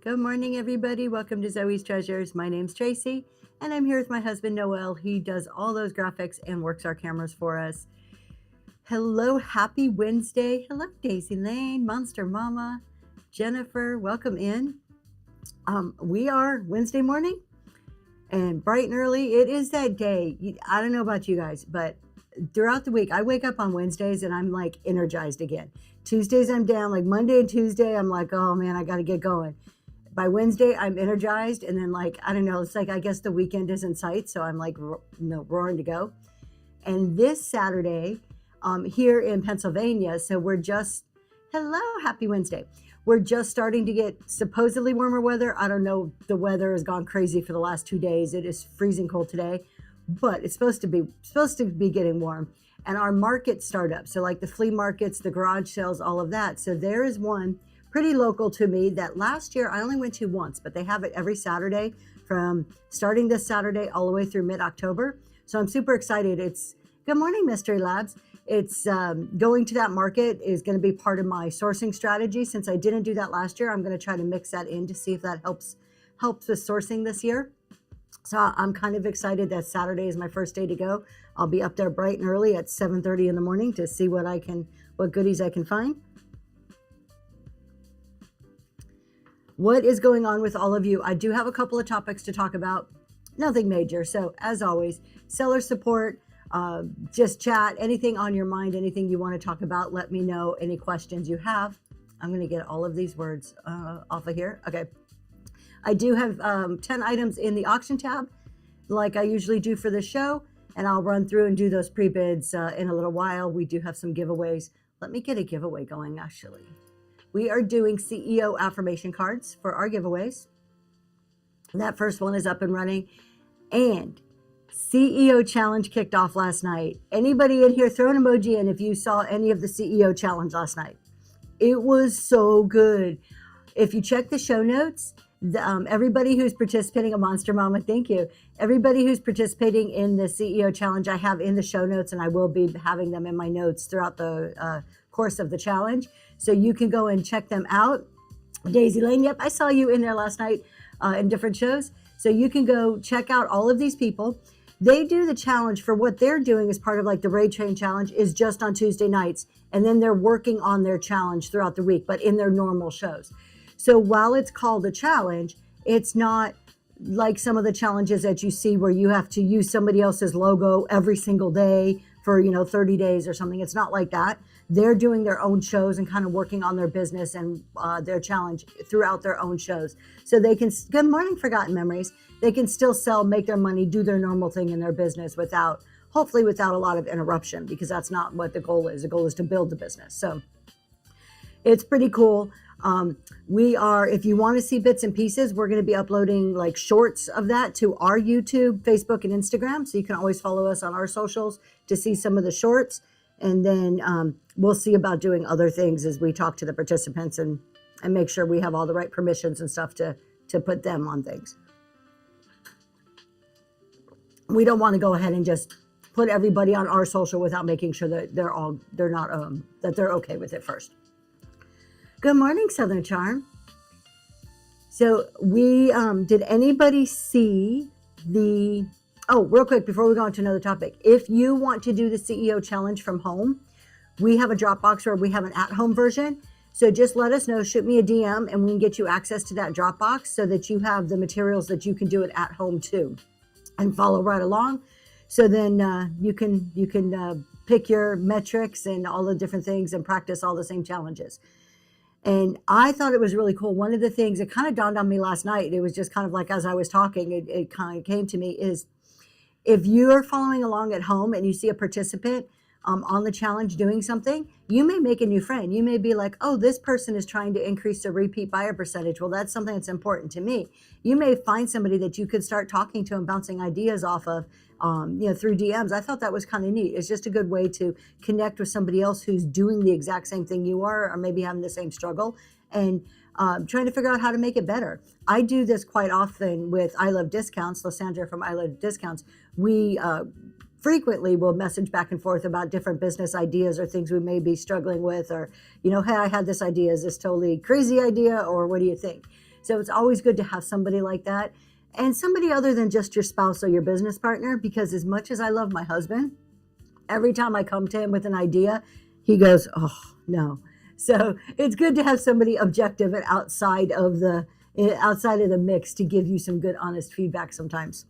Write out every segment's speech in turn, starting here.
Good morning, everybody. Welcome to Zoe's Treasures. My name's Tracy, and I'm here with my husband, Noel. He does all those graphics and works our cameras for us. Hello, happy Wednesday. Hello, Daisy Lane, Monster Mama, Jennifer. Welcome in. We are Wednesday morning, and bright and early. It is that day. I don't know about you guys, but throughout the week, I wake up on Wednesdays and I'm like energized again. Tuesdays, I'm down. Like Monday and Tuesday, I'm like, oh man, I got to get going. By Wednesday, I'm energized, and then I don't know, it's like I guess the weekend is in sight, so I'm like roaring to go. And this Saturday, here in Pennsylvania, so we're just hello, happy Wednesday. We're just starting to get supposedly warmer weather. I don't know, the weather has gone crazy for the last 2 days. It is freezing cold today, but it's supposed to be getting warm. And our markets start up, so like the flea markets, the garage sales, all of that. So there is one pretty local to me that last year I only went to once, but they have it every Saturday from starting this Saturday all the way through mid-October. So I'm super excited. It's good morning, Mystery Labs. It's going to that market is going to be part of my sourcing strategy. Since I didn't do that last year, I'm going to try to mix that in to see if that helps with sourcing this year. So I'm kind of excited that Saturday is my first day to go. I'll be up there bright and early at 7:30 in the morning to see what goodies I can find. What is going on with all of you? I do have a couple of topics to talk about. Nothing major. So as always, seller support, just chat, anything on your mind, anything you want to talk about, let me know. Any questions you have. I'm going to get all of these words off of here. Okay. I do have 10 items in the auction tab, like I usually do for the show, and I'll run through and do those pre-bids in a little while. We do have some giveaways. Let me get a giveaway going, actually. We are doing CEO affirmation cards for our giveaways. That first one is up and running. And CEO challenge kicked off last night. Anybody in here, throw an emoji in if you saw any of the CEO challenge last night. It was so good. If you check the show notes, everybody who's participating, a Monster Mama, thank you. Everybody who's participating in the CEO challenge, I have in the show notes, and I will be having them in my notes throughout the course of the challenge. So you can go and check them out. Daisy Lane, yep, I saw you in there last night in different shows. So you can go check out all of these people. They do the challenge for what they're doing as part of like the Raid Train challenge is just on Tuesday nights. And then they're working on their challenge throughout the week, but in their normal shows. So while it's called a challenge, it's not like some of the challenges that you see where you have to use somebody else's logo every single day for, 30 days or something. It's not like that. They're doing their own shows and kind of working on their business and their challenge throughout their own shows. So they can, good morning, Forgotten Memories. They can still sell, make their money, do their normal thing in their business hopefully without a lot of interruption, because that's not what the goal is. The goal is to build the business. So it's pretty cool. If you want to see bits and pieces, we're going to be uploading like shorts of that to our YouTube, Facebook, and Instagram. So you can always follow us on our socials to see some of the shorts. And then we'll see about doing other things as we talk to the participants and make sure we have all the right permissions and stuff to put them on things. We don't want to go ahead and just put everybody on our social without making sure that they're okay with it first. Good morning, Southern Charm. So did anybody see real quick before we go on to another topic, if you want to do the CEO challenge from home, we have a Dropbox where we have an at-home version. So just let us know, shoot me a DM, and we can get you access to that Dropbox so that you have the materials that you can do it at home too and follow right along. So then you can pick your metrics and all the different things and practice all the same challenges. And I thought it was really cool. One of the things that kind of dawned on me last night, it was just kind of like as I was talking, it kind of came to me, is if you're following along at home and you see a participant on the challenge doing something, you may make a new friend. You may be like, oh, this person is trying to increase the repeat buyer percentage. Well, that's something that's important to me. You may find somebody that you could start talking to and bouncing ideas off of, through DMs. I thought that was kind of neat. It's just a good way to connect with somebody else who's doing the exact same thing you are, or maybe having the same struggle, and trying to figure out how to make it better. I do this quite often with I Love Discounts, Lysandra from I Love Discounts. We frequently will message back and forth about different business ideas or things we may be struggling with, or, hey, I had this idea. Is this totally crazy idea, or what do you think? So it's always good to have somebody like that, and somebody other than just your spouse or your business partner, because as much as I love my husband, every time I come to him with an idea, he goes, oh, no. So it's good to have somebody objective and outside of the mix to give you some good, honest feedback sometimes.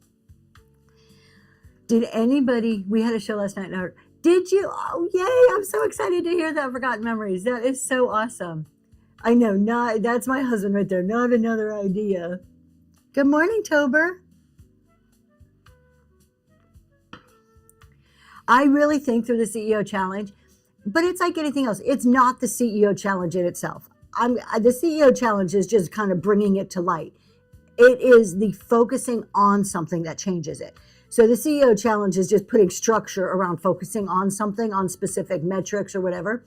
Did anybody, we had a show last night. Did you? Oh, yay. I'm so excited to hear that Forgotten Memories. That is so awesome. I know, that's my husband right there. Not another idea. Good morning, Tober. I really think through the CEO Challenge, but it's like anything else. It's not the CEO Challenge in itself. The CEO Challenge is just kind of bringing it to light. It is the focusing on something that changes it. So the CEO Challenge is just putting structure around focusing on something, on specific metrics or whatever.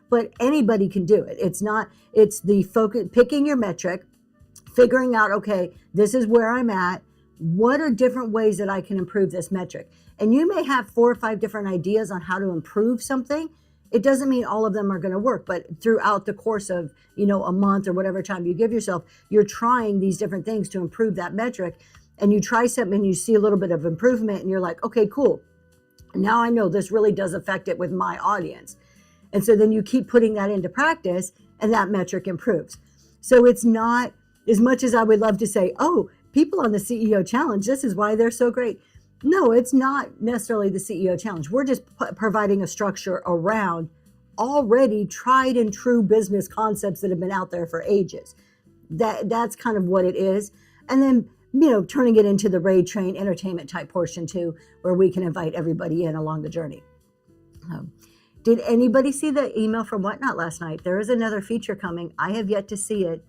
But anybody can do it. It's the focus, picking your metric, figuring out, okay, this is where I'm at. What are different ways that I can improve this metric? And you may have 4 or 5 different ideas on how to improve something. It doesn't mean all of them are going to work, but throughout the course of, a month or whatever time you give yourself, you're trying these different things to improve that metric. And you try something and you see a little bit of improvement and you're like, okay, cool. Now I know this really does affect it with my audience. And so then you keep putting that into practice and that metric improves. So it's not, as much as I would love to say, oh, people on the CEO Challenge, this is why they're so great. No, it's not necessarily the CEO Challenge. We're just providing a structure around already tried and true business concepts that have been out there for ages. That's kind of what it is. And then, turning it into the Raid Train entertainment type portion too, where we can invite everybody in along the journey. Did anybody see the email from Whatnot last night? There is another feature coming. I have yet to see it.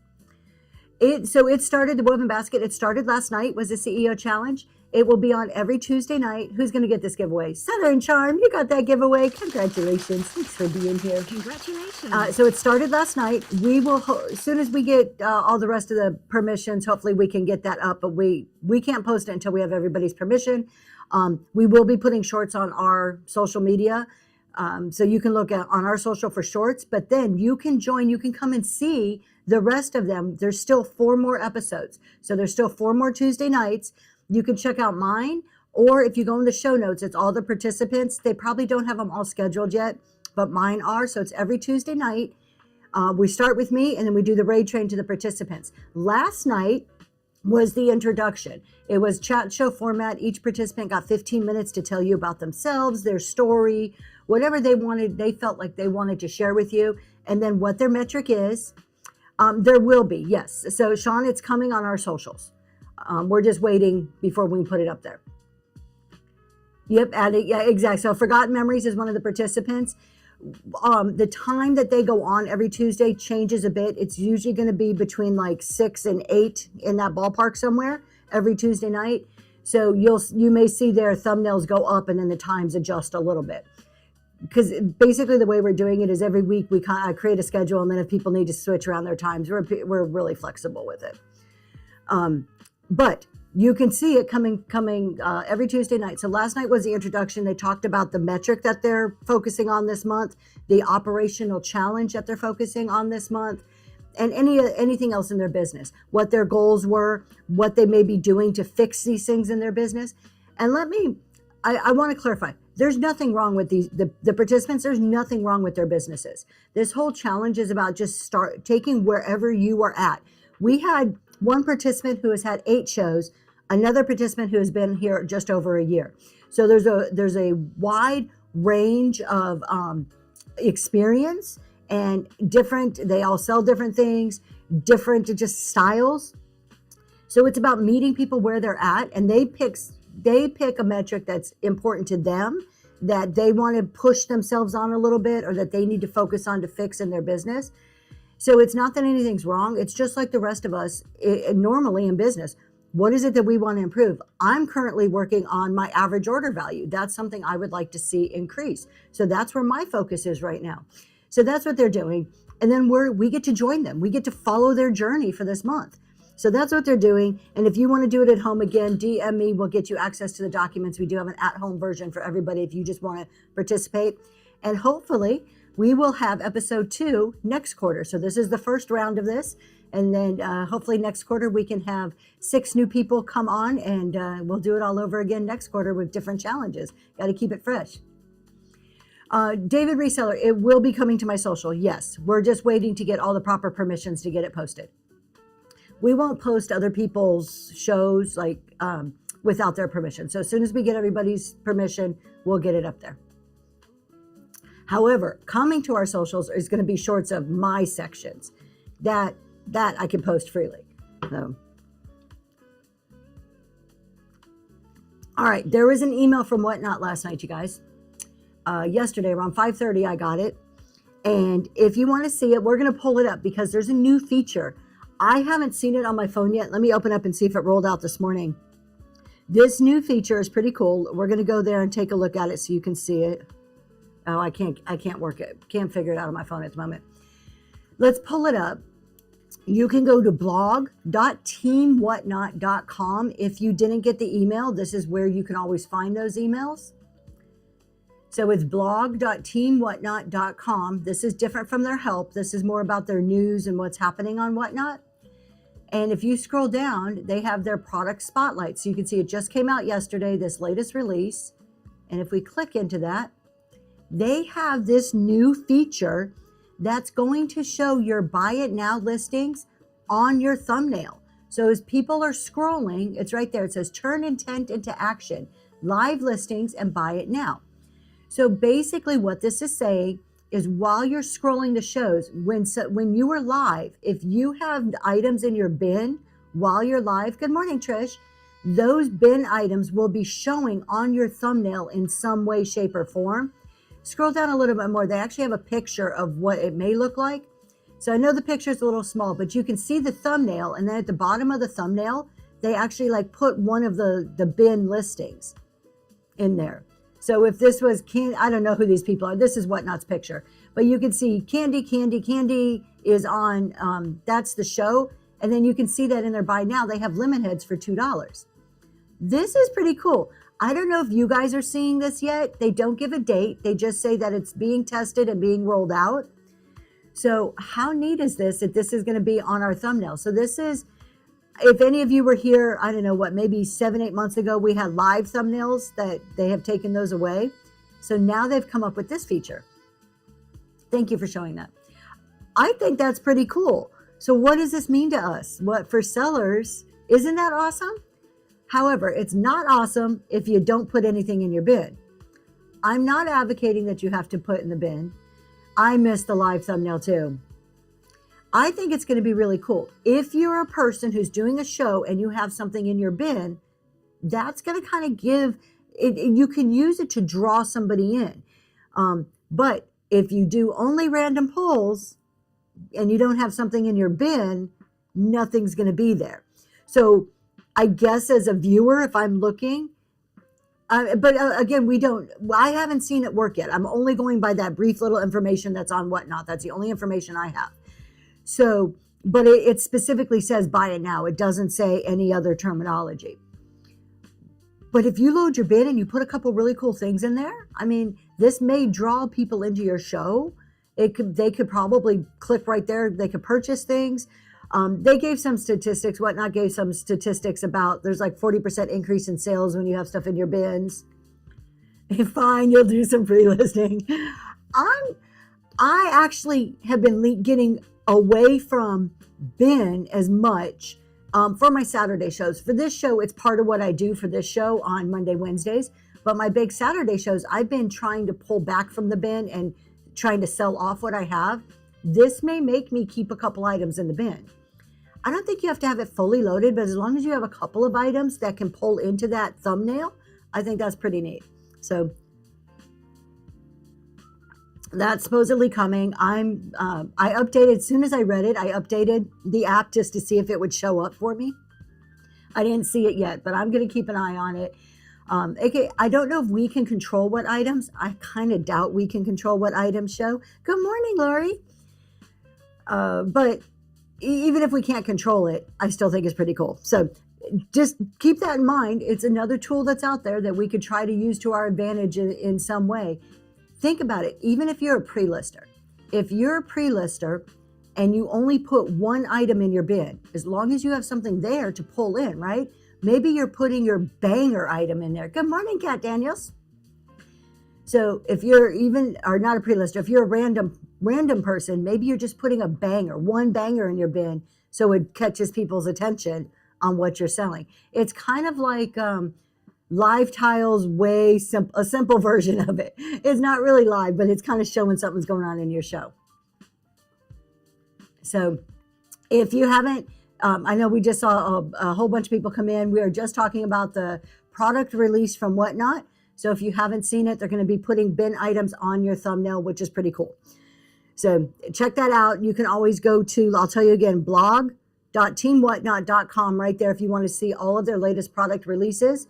So it started, the Woven Basket, it started last night, was the CEO Challenge. It will be on every Tuesday night. Who's going to get this giveaway? Southern Charm, you got that giveaway. Congratulations. Thanks for being here. Congratulations. So it started last night. We will, as soon as we get all the rest of the permissions, hopefully we can get that up, but we can't post it until we have everybody's permission. We will be putting shorts on our social media. So you can look on our social for shorts, but then you can join, you can come and see the rest of them. There's still 4 more episodes. So there's still 4 more Tuesday nights. You can check out mine, or if you go in the show notes, it's all the participants. They probably don't have them all scheduled yet, but mine are. So it's every Tuesday night. We start with me and then we do the Raid Train to the participants. Last night was the introduction. It was chat show format. Each participant got 15 minutes to tell you about themselves, their story, whatever they felt like they wanted to share with you, and then what their metric is. There will be, yes. So Sean, it's coming on our socials. We're just waiting before we can put it up there. Yep, yeah, exactly. So Forgotten Memories is one of the participants. The time that they go on every Tuesday changes a bit. It's usually going to be between like 6 and 8 in that ballpark somewhere every Tuesday night. So you may see their thumbnails go up and then the times adjust a little bit. Because basically the way we're doing it is every week I create a schedule, and then if people need to switch around their times, we're really flexible with it. But you can see it coming every Tuesday night. So last night was the introduction. They talked about the metric that they're focusing on this month, the operational challenge that they're focusing on this month, and anything else in their business, what their goals were, what they may be doing to fix these things in their business. And I want to clarify, there's nothing wrong with the participants. There's nothing wrong with their businesses. This whole challenge is about just taking wherever you are at. We had one participant who has had 8 shows, another participant who has been here just over a year. So there's a wide range of experience and they all sell different things, different just styles. So it's about meeting people where they're at, and they pick a metric that's important to them, that they want to push themselves on a little bit, or that they need to focus on to fix in their business. So it's not that anything's wrong. It's just like the rest of us normally in business. What is it that we want to improve? I'm currently working on my average order value. That's something I would like to see increase. So that's where my focus is right now. So that's what they're doing. And then we get to join them. We get to follow their journey for this month. So that's what they're doing. And if you want to do it at home, again, DM me. We'll get you access to the documents. We do have an at-home version for everybody if you just want to participate. And hopefully we will have episode 2 next quarter. So this is the first round of this. And then hopefully next quarter we can have 6 new people come on, and we'll do it all over again next quarter with different challenges. Got to keep it fresh. David Reseller, it will be coming to my social. Yes, we're just waiting to get all the proper permissions to get it posted. We won't post other people's shows like without their permission. So as soon as we get everybody's permission, we'll get it up there. However, coming to our socials is going to be shorts of my sections that I can post freely. So. All right, there was an email from Whatnot last night, you guys. Yesterday around 5:30, I got it. And if you want to see it, we're going to pull it up because there's a new feature. I haven't seen it on my phone yet. Let me open up and see if it rolled out this morning. This new feature is pretty cool. We're going to go there and take a look at it so you can see it. Oh, I can't work it. Can't figure it out on my phone at the moment. Let's pull it up. You can go to blog.teamwhatnot.com. If you didn't get the email, this is where you can always find those emails. So it's blog.teamwhatnot.com. This is different from their help. This is more about their news and what's happening on Whatnot. And if you scroll down, they have their product spotlight. So you can see it just came out yesterday, this latest release. And if we click into that, they have this new feature that's going to show your buy it now listings on your thumbnail. So as people are scrolling, it's right there. It says turn intent into action, live listings and buy it now. So basically what this is saying is while you're scrolling the shows, when you are live, if you have items in your bin while you're live, good morning, Trish, those bin items will be showing on your thumbnail in some way, shape, or form. Scroll down a little bit more. They actually have a picture of what it may look like. So I know the picture is a little small, but you can see the thumbnail. And then at the bottom of the thumbnail, they actually like put one of the bin listings in there. So if this was, I don't know who these people are. This is Whatnot's picture. But you can see Candy is on, that's the show. And then you can see that in their buy now, they have lemon heads for $2. This is pretty cool. I don't know if you guys are seeing this yet. They don't give a date. They just say that it's being tested and being rolled out. So how neat is this that this is going to be on our thumbnail? So this is, if any of you were here, I don't know what, maybe 7-8 months ago, we had live thumbnails that they have taken those away. So now they've come up with this feature. Thank you for showing that. I think that's pretty cool. So what does this mean to us? What for sellers, isn't that awesome? However, it's not awesome if you don't put anything in your bin. I'm not advocating that you have to put in the bin. I missed the live thumbnail too. I think it's going to be really cool. If you're a person who's doing a show and you have something in your bin, that's going to kind of give it, you can use it to draw somebody in. But if you do only random polls and you don't have something in your bin, nothing's going to be there. So I guess as a viewer, if I'm looking, again, I haven't seen it work yet. I'm only going by that brief little information that's on Whatnot. That's the only information I have. So, but it specifically says buy it now. It doesn't say any other terminology. But if you load your bin and you put a couple really cool things in there, I mean, this may draw people into your show. They could probably click right there. They could purchase things. They gave some statistics. Whatnot gave some statistics about there's like 40% increase in sales when you have stuff in your bins. Fine, you'll do some free listing. I actually have been getting away from bin as much for my Saturday shows. For this show, it's part of what I do for this show on Monday, Wednesdays. But my big Saturday shows, I've been trying to pull back from the bin and trying to sell off what I have. This may make me keep a couple items in the bin. I don't think you have to have it fully loaded, but as long as you have a couple of items that can pull into that thumbnail, I think that's pretty neat. So that's supposedly coming. I updated, as soon as I read it, I updated the app just to see if it would show up for me. I didn't see it yet, but I'm going to keep an eye on it. I don't know if we can control what items. I kind of doubt we can control what items show. Good morning, Lori. But even if we can't control it, I still think it's pretty cool. So just keep that in mind. It's another tool that's out there that we could try to use to our advantage in some way. Think about it. Even if you're a pre-lister, and you only put one item in your bin, as long as you have something there to pull in, right? Maybe you're putting your banger item in there. Good morning, Kat Daniels. So if you're even, or not a pre-lister, if you're a random person, maybe you're just putting one banger in your bin so it catches people's attention on what you're selling. It's kind of like Live Tile's a simple version of it. It's not really live, but it's kind of showing something's going on in your show. So if you haven't, I know we just saw a whole bunch of people come in. We are just talking about the product release from Whatnot. So if you haven't seen it, they're going to be putting bin items on your thumbnail, which is pretty cool. So check that out. You can always go to, I'll tell you again, blog.teamwhatnot.com right there if you want to see all of their latest product releases.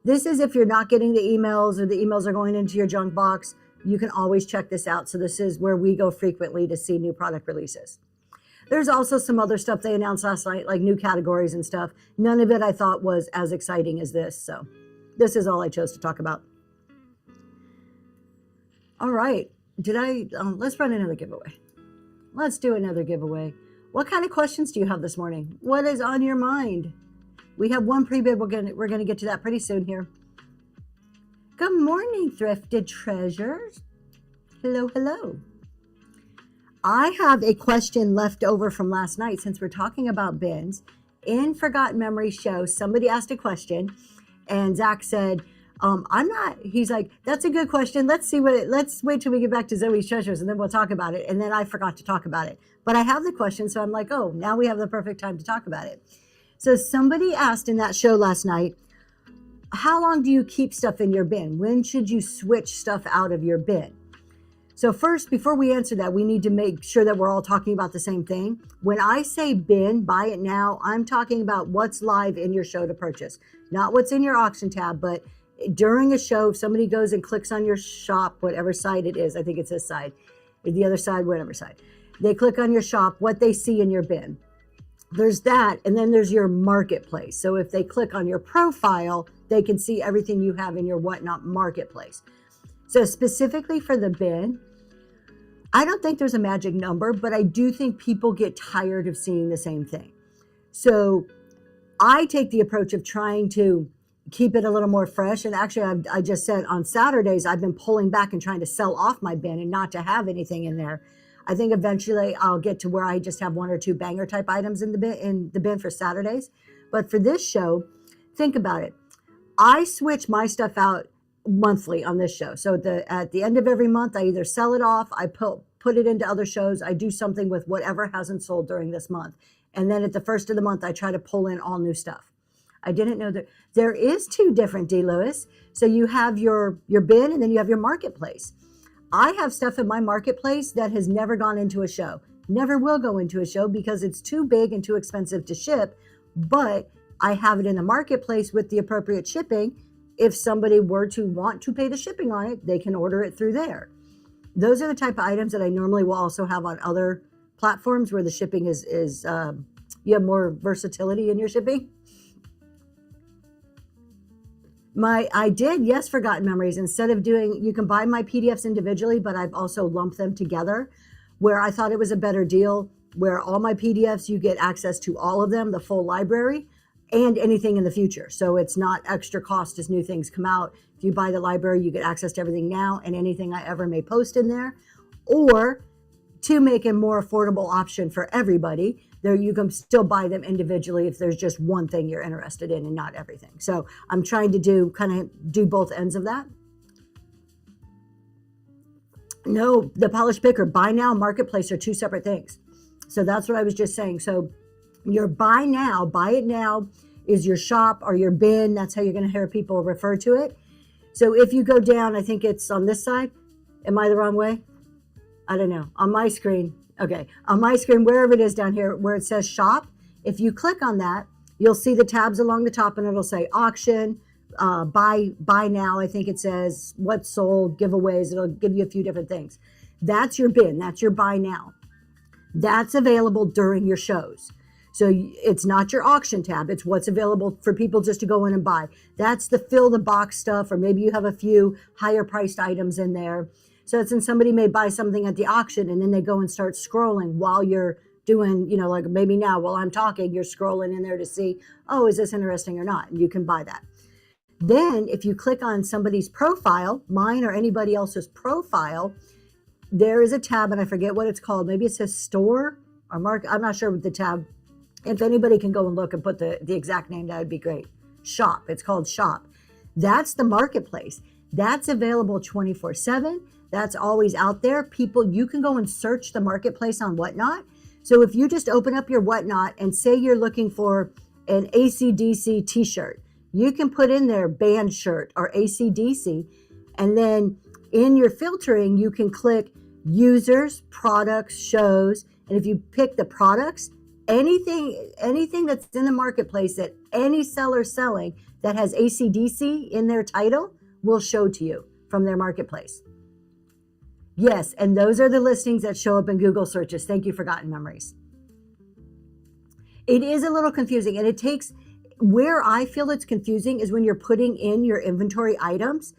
This is if you're not getting the emails or the emails are going into your junk box, you can always check this out. So this is where we go frequently to see new product releases. There's also some other stuff they announced last night, like new categories and stuff. None of it I thought was as exciting as this. So this is all I chose to talk about. All right. Let's run another giveaway. Let's do another giveaway. What kind of questions do you have this morning? What is on your mind? We have one pre-bid. We're gonna get to that pretty soon here. Good morning, Thrifted Treasures. Hello, hello. I have a question left over from last night since we're talking about bins. In Forgotten Memories show, somebody asked a question and Zach said, he's like, that's a good question. Let's wait till we get back to Zoe's Treasures and then we'll talk about it. And then I forgot to talk about it, but I have the question. So I'm like, oh, now we have the perfect time to talk about it. So somebody asked in that show last night, how long do you keep stuff in your bin? When should you switch stuff out of your bin? So first, before we answer that, we need to make sure that we're all talking about the same thing. When I say bin, buy it now, I'm talking about what's live in your show to purchase, not what's in your auction tab, but during a show, if somebody goes and clicks on your shop, whatever side it is, I think it's this side, the other side, whatever side, they click on your shop, what they see in your bin. There's that, and then there's your marketplace. So if they click on your profile, they can see everything you have in your Whatnot marketplace. So specifically for the bin, I don't think there's a magic number, but I do think people get tired of seeing the same thing. So I take the approach of trying to keep it a little more fresh. And actually, I just said on Saturdays, I've been pulling back and trying to sell off my bin and not to have anything in there. I think eventually I'll get to where I just have one or two banger type items in the bin for Saturdays. But for this show, think about it. I switch my stuff out monthly on this show. So at the end of every month, I either sell it off, I put it into other shows, I do something with whatever hasn't sold during this month. And then at the first of the month, I try to pull in all new stuff. I didn't know that there is two different D. Lewis. So you have your bin and then you have your marketplace. I have stuff in my marketplace that has never gone into a show, never will go into a show because it's too big and too expensive to ship. But I have it in the marketplace with the appropriate shipping. If somebody were to want to pay the shipping on it, they can order it through there. Those are the type of items that I normally will also have on other platforms where the shipping is you have more versatility in your shipping. I did, yes, Forgotten Memories. Instead of you can buy my PDFs individually, but I've also lumped them together where I thought it was a better deal, where all my PDFs, you get access to all of them, the full library, and anything in the future. So it's not extra cost as new things come out. If you buy the library, you get access to everything now and anything I ever may post in there. Or to make a more affordable option for everybody, there you can still buy them individually if there's just one thing you're interested in and not everything. So I'm trying to do both ends of that. No, the polished picker, buy now, marketplace are two separate things. So that's what I was just saying. So your buy it now is your shop or your bin. That's how you're going to hear people refer to it. So if you go down, I think it's on this side. Am I the wrong way? I don't know. On my screen. Okay. On my screen, wherever it is down here where it says shop, if you click on that, you'll see the tabs along the top and it'll say auction, buy now. I think it says what's sold, giveaways. It'll give you a few different things. That's your bin. That's your buy now. That's available during your shows. So it's not your auction tab. It's what's available for people just to go in and buy. That's the fill the box stuff, or maybe you have a few higher priced items in there. So it's when somebody may buy something at the auction and then they go and start scrolling while you're doing, like maybe now while I'm talking, you're scrolling in there to see, oh, is this interesting or not? And you can buy that. Then if you click on somebody's profile, mine or anybody else's profile, there is a tab, and I forget what it's called. Maybe it says store or market. I'm not sure what the tab. If anybody can go and look and put the exact name, that would be great. Shop. It's called Shop. That's the marketplace. That's available 24/7. That's always out there. People, you can go and search the marketplace on Whatnot. So if you just open up your Whatnot and say you're looking for an AC/DC t-shirt, you can put in there band shirt or AC/DC, and then in your filtering, you can click users, products, shows, and if you pick the products, anything that's in the marketplace that any seller selling that has AC/DC in their title will show to you from their marketplace. Yes, and those are the listings that show up in Google searches. Thank you, Forgotten Memories. It is a little confusing, and it takes, where I feel it's confusing is when you're putting in your inventory items,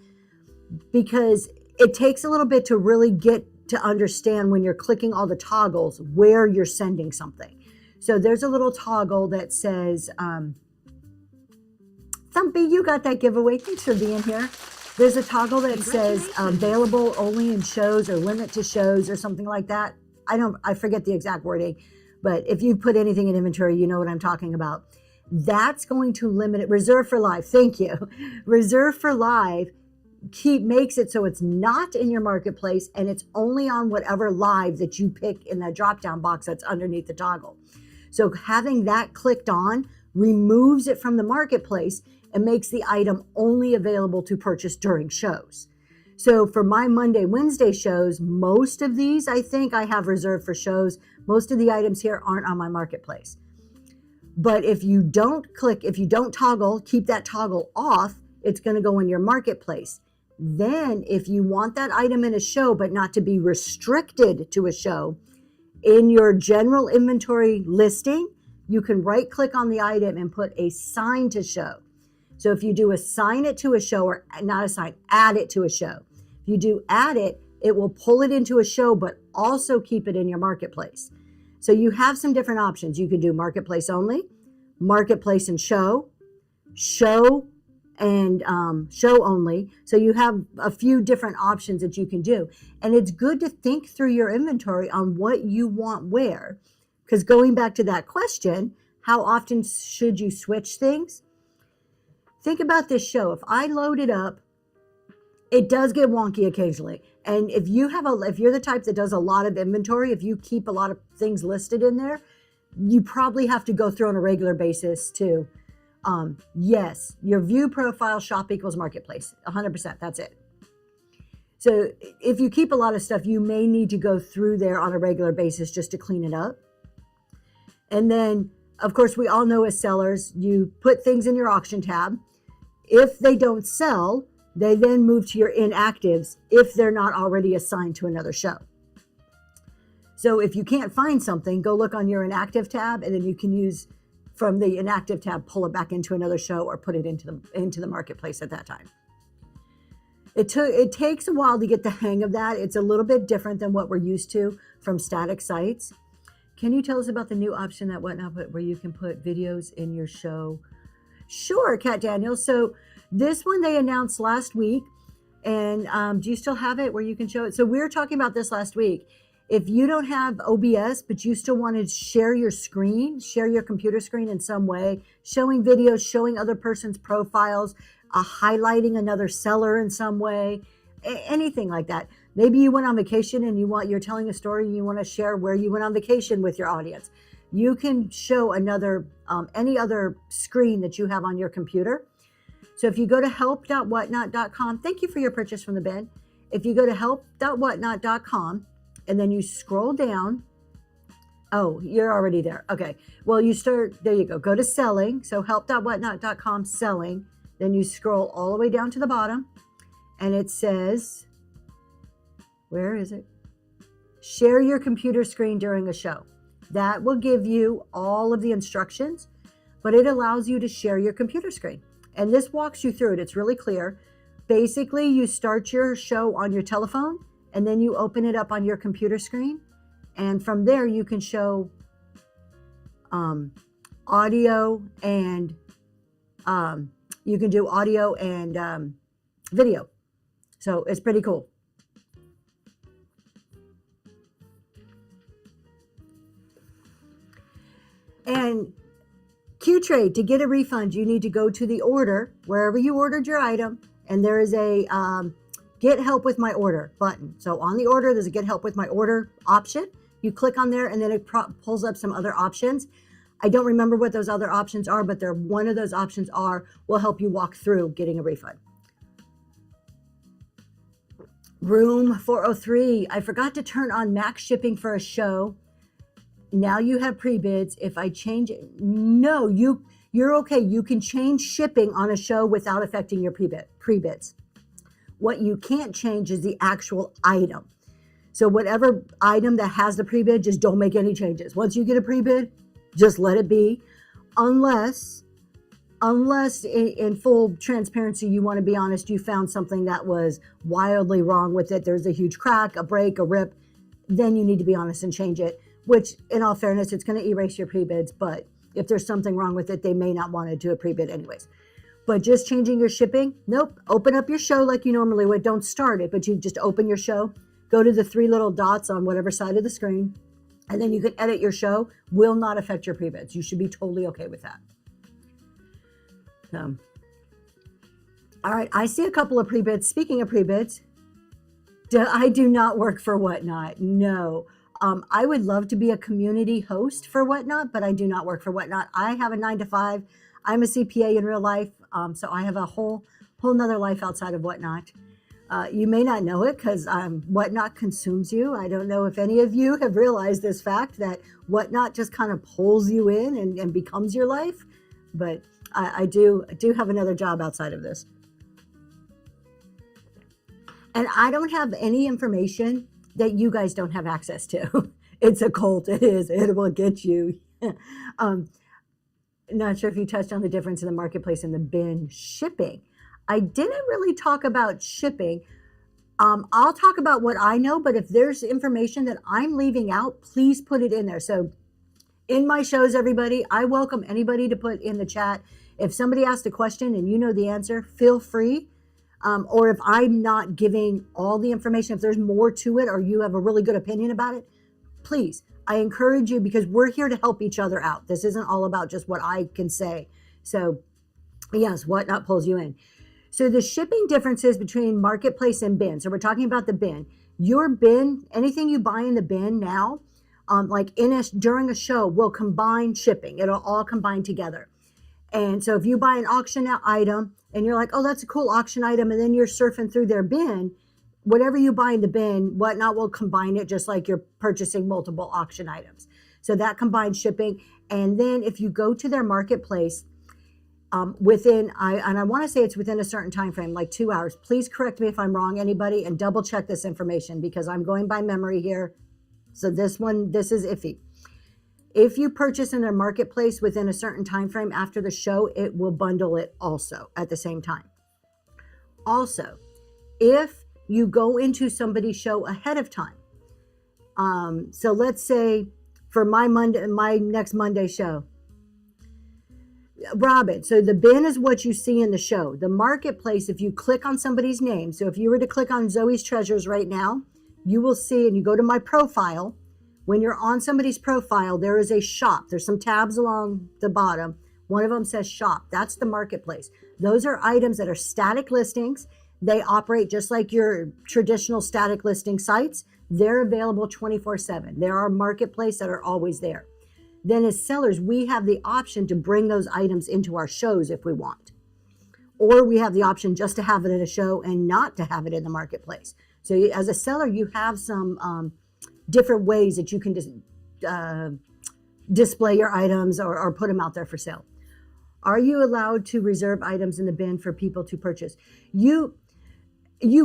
because it takes a little bit to really get to understand when you're clicking all the toggles where you're sending something. So there's a little toggle that says, Thumpy, you got that giveaway. Thanks for being here. There's a toggle that says available only in shows or limit to shows or something like that. I forget the exact wording, but if you put anything in inventory, you know what I'm talking about. That's going to limit it. Reserve for live. Thank you. Reserve for live makes it so it's not in your marketplace and it's only on whatever live that you pick in that drop down box that's underneath the toggle. So having that clicked on removes it from the marketplace and makes the item only available to purchase during shows. So for my Monday, Wednesday shows, most of these I think I have reserved for shows. Most of the items here aren't on my marketplace. But if you don't toggle, keep that toggle off, it's going to go in your marketplace. Then if you want that item in a show, but not to be restricted to a show, in your general inventory listing, you can right click on the item and put assign to show. So if you do assign it to a show, or not assign, add it to a show. If you do add it, it will pull it into a show, but also keep it in your marketplace. So you have some different options. You can do marketplace only, marketplace and show and show only. So you have a few different options that you can do. And it's good to think through your inventory on what you want where. Because going back to that question, how often should you switch things? Think about this show. If I load it up, it does get wonky occasionally. And if you're the type that does a lot of inventory, if you keep a lot of things listed in there, you probably have to go through on a regular basis too. Yes, your view profile shop equals marketplace, 100%. That's it. So if you keep a lot of stuff, you may need to go through there on a regular basis just to clean it up. And then, of course, we all know as sellers, you put things in your auction tab. If they don't sell, they then move to your inactives if they're not already assigned to another show. So if you can't find something, go look on your inactive tab, and then you can use from the inactive tab, pull it back into another show or put it into the marketplace at that time. It takes a while to get the hang of that. It's a little bit different than what we're used to from static sites. Can you tell us about the new option that Whatnot where you can put videos in your show? Sure, Kat Daniels. So this one they announced last week, and do you still have it where you can show it? So we were talking about this last week. If you don't have OBS, but you still want to share your screen, share your computer screen in some way, showing videos, showing other person's profiles, highlighting another seller in some way, anything like that. Maybe you went on vacation and you're telling a story and you want to share where you went on vacation with your audience. You can show any other screen that you have on your computer. So if you go to help.whatnot.com, thank you for your purchase from the bin. If you go to help.whatnot.com, and then you scroll down. Oh, you're already there. Okay. Well, there you go. Go to selling. So help.whatnot.com selling. Then you scroll all the way down to the bottom and it says, where is it? Share your computer screen during a show. That will give you all of the instructions, but it allows you to share your computer screen. And this walks you through it. It's really clear. Basically, you start your show on your telephone and then you open it up on your computer screen, and from there you can show audio and you can do audio and video. So it's pretty cool. And Qtrade, to get a refund, you need to go to the order, wherever you ordered your item, and there is a get help with my order button. So on the order, there's a get help with my order option. You click on there and then it pulls up some other options. I don't remember what those other options are, but one of those options will help you walk through getting a refund. Room 403, I forgot to turn on max shipping for a show. Now you have pre-bids. If I change it, no, you're okay. You can change shipping on a show without affecting your pre-bids. What you can't change is the actual item. So whatever item that has the pre-bid, just don't make any changes. Once you get a pre-bid, just let it be. Unless in full transparency, you want to be honest, you found something that was wildly wrong with it. There's a huge crack, a break, a rip. Then you need to be honest and change it. Which, in all fairness, it's going to erase your pre-bids, but if there's something wrong with it, they may not want to do a pre-bid anyways. But just changing your shipping, nope. Open up your show like you normally would. Don't start it, but you just open your show, go to the 3 little dots on whatever side of the screen, and then you can edit your show. Will not affect your pre-bids. You should be totally okay with that. All right, I see a couple of pre-bids. Speaking of pre-bids, I do not work for Whatnot, no. I would love to be a community host for Whatnot, but I do not work for Whatnot. I have a 9-to-5. I'm a CPA in real life, so I have a whole nother life outside of Whatnot. You may not know it because Whatnot consumes you. I don't know if any of you have realized this fact that Whatnot just kind of pulls you in and becomes your life, but I do have another job outside of this. And I don't have any information that you guys don't have access to. It's a cult. It is. It will get you. Not sure if you touched on the difference in the marketplace and the bin shipping. I didn't really talk about shipping. I'll talk about what I know, but if there's information that I'm leaving out, please put it in there. So in my shows, everybody, I welcome anybody to put in the chat. If somebody asked a question and you know the answer, feel free. Or if I'm not giving all the information, if there's more to it or you have a really good opinion about it, please, I encourage you, because we're here to help each other out. This isn't all about just what I can say. So yes, Whatnot pulls you in. So the shipping differences between marketplace and bin. So we're talking about the bin. Your bin, anything you buy in the bin now, like during a show, will combine shipping. It'll all combine together. And so if you buy an auction item and you're like, oh, that's a cool auction item, and then you're surfing through their bin, whatever you buy in the bin, Whatnot will combine it just like you're purchasing multiple auction items. So that combines shipping. And then if you go to their marketplace, I want to say it's within a certain time frame, like 2 hours. Please correct me if I'm wrong, anybody, and double check this information because I'm going by memory here. So this is iffy. If you purchase in their marketplace within a certain time frame after the show, it will bundle it also at the same time. Also, if you go into somebody's show ahead of time, so let's say for my next Monday show, Robin, so the bin is what you see in the show. The marketplace, if you click on somebody's name, so if you were to click on Zoe's Treasures right now, you will see, and you go to my profile. When you're on somebody's profile, there is a shop. There's some tabs along the bottom. One of them says shop. That's the marketplace. Those are items that are static listings. They operate just like your traditional static listing sites. They're available 24/7. There are marketplaces that are always there. Then as sellers, we have the option to bring those items into our shows if we want. Or we have the option just to have it at a show and not to have it in the marketplace. So as a seller, you have some different ways that you can just display your items or put them out there for sale. Are you allowed to reserve items in the bin for people to purchase? You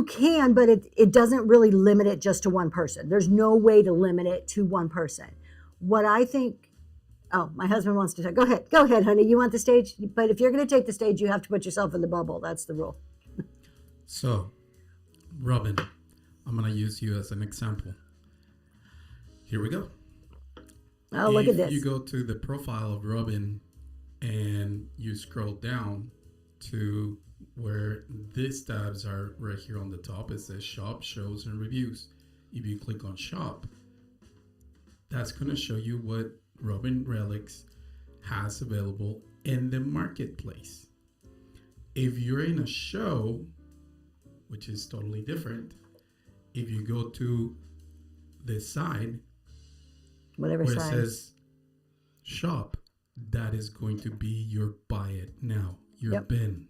can, but it doesn't really limit it just to one person. There's no way to limit it to one person. What I think, oh, my husband wants to talk. Go ahead, honey. You want the stage? But if you're going to take the stage, you have to put yourself in the bubble. That's the rule. So, Robin, I'm going to use you as an example. Here we go. Oh, look at If you this. go to the profile of Robin and you scroll down to where these tabs are right here on the top, it says shop, shows, and reviews. If you click on shop, that's going to show you what Robin Relics has available in the marketplace. If you're in a show, which is totally different, if you go to the side Whatever where it size. says shop, that is going to be your buy it now, your Yep. bin.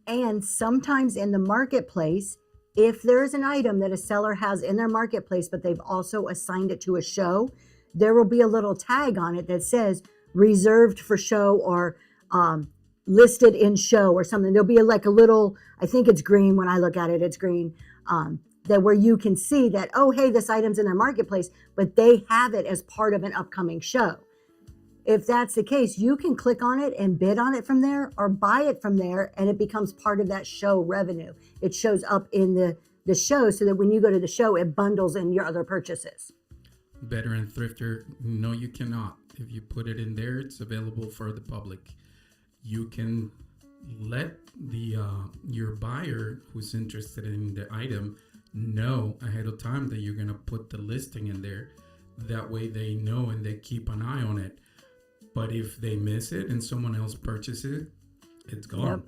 And sometimes in the marketplace, if there's an item that a seller has in their marketplace, but they've also assigned it to a show, there will be a little tag on it that says reserved for show or listed in show or something. There'll be like a little, I think it's green when I look at it, it's green, that where you can see that, oh, hey, this item's in their marketplace, but they have it as part of an upcoming show. If that's the case, you can click on it and bid on it from there or buy it from there, and it becomes part of that show revenue. It shows up in the show so that when you go to the show, it bundles in your other purchases. Veteran Thrifter, no, you cannot. If you put it in there, it's available for the public. You can let the your buyer who's interested in the item know ahead of time that you're gonna put the listing in there. That way they know and they keep an eye on it. But if they miss it and someone else purchases it, it's gone. Yep.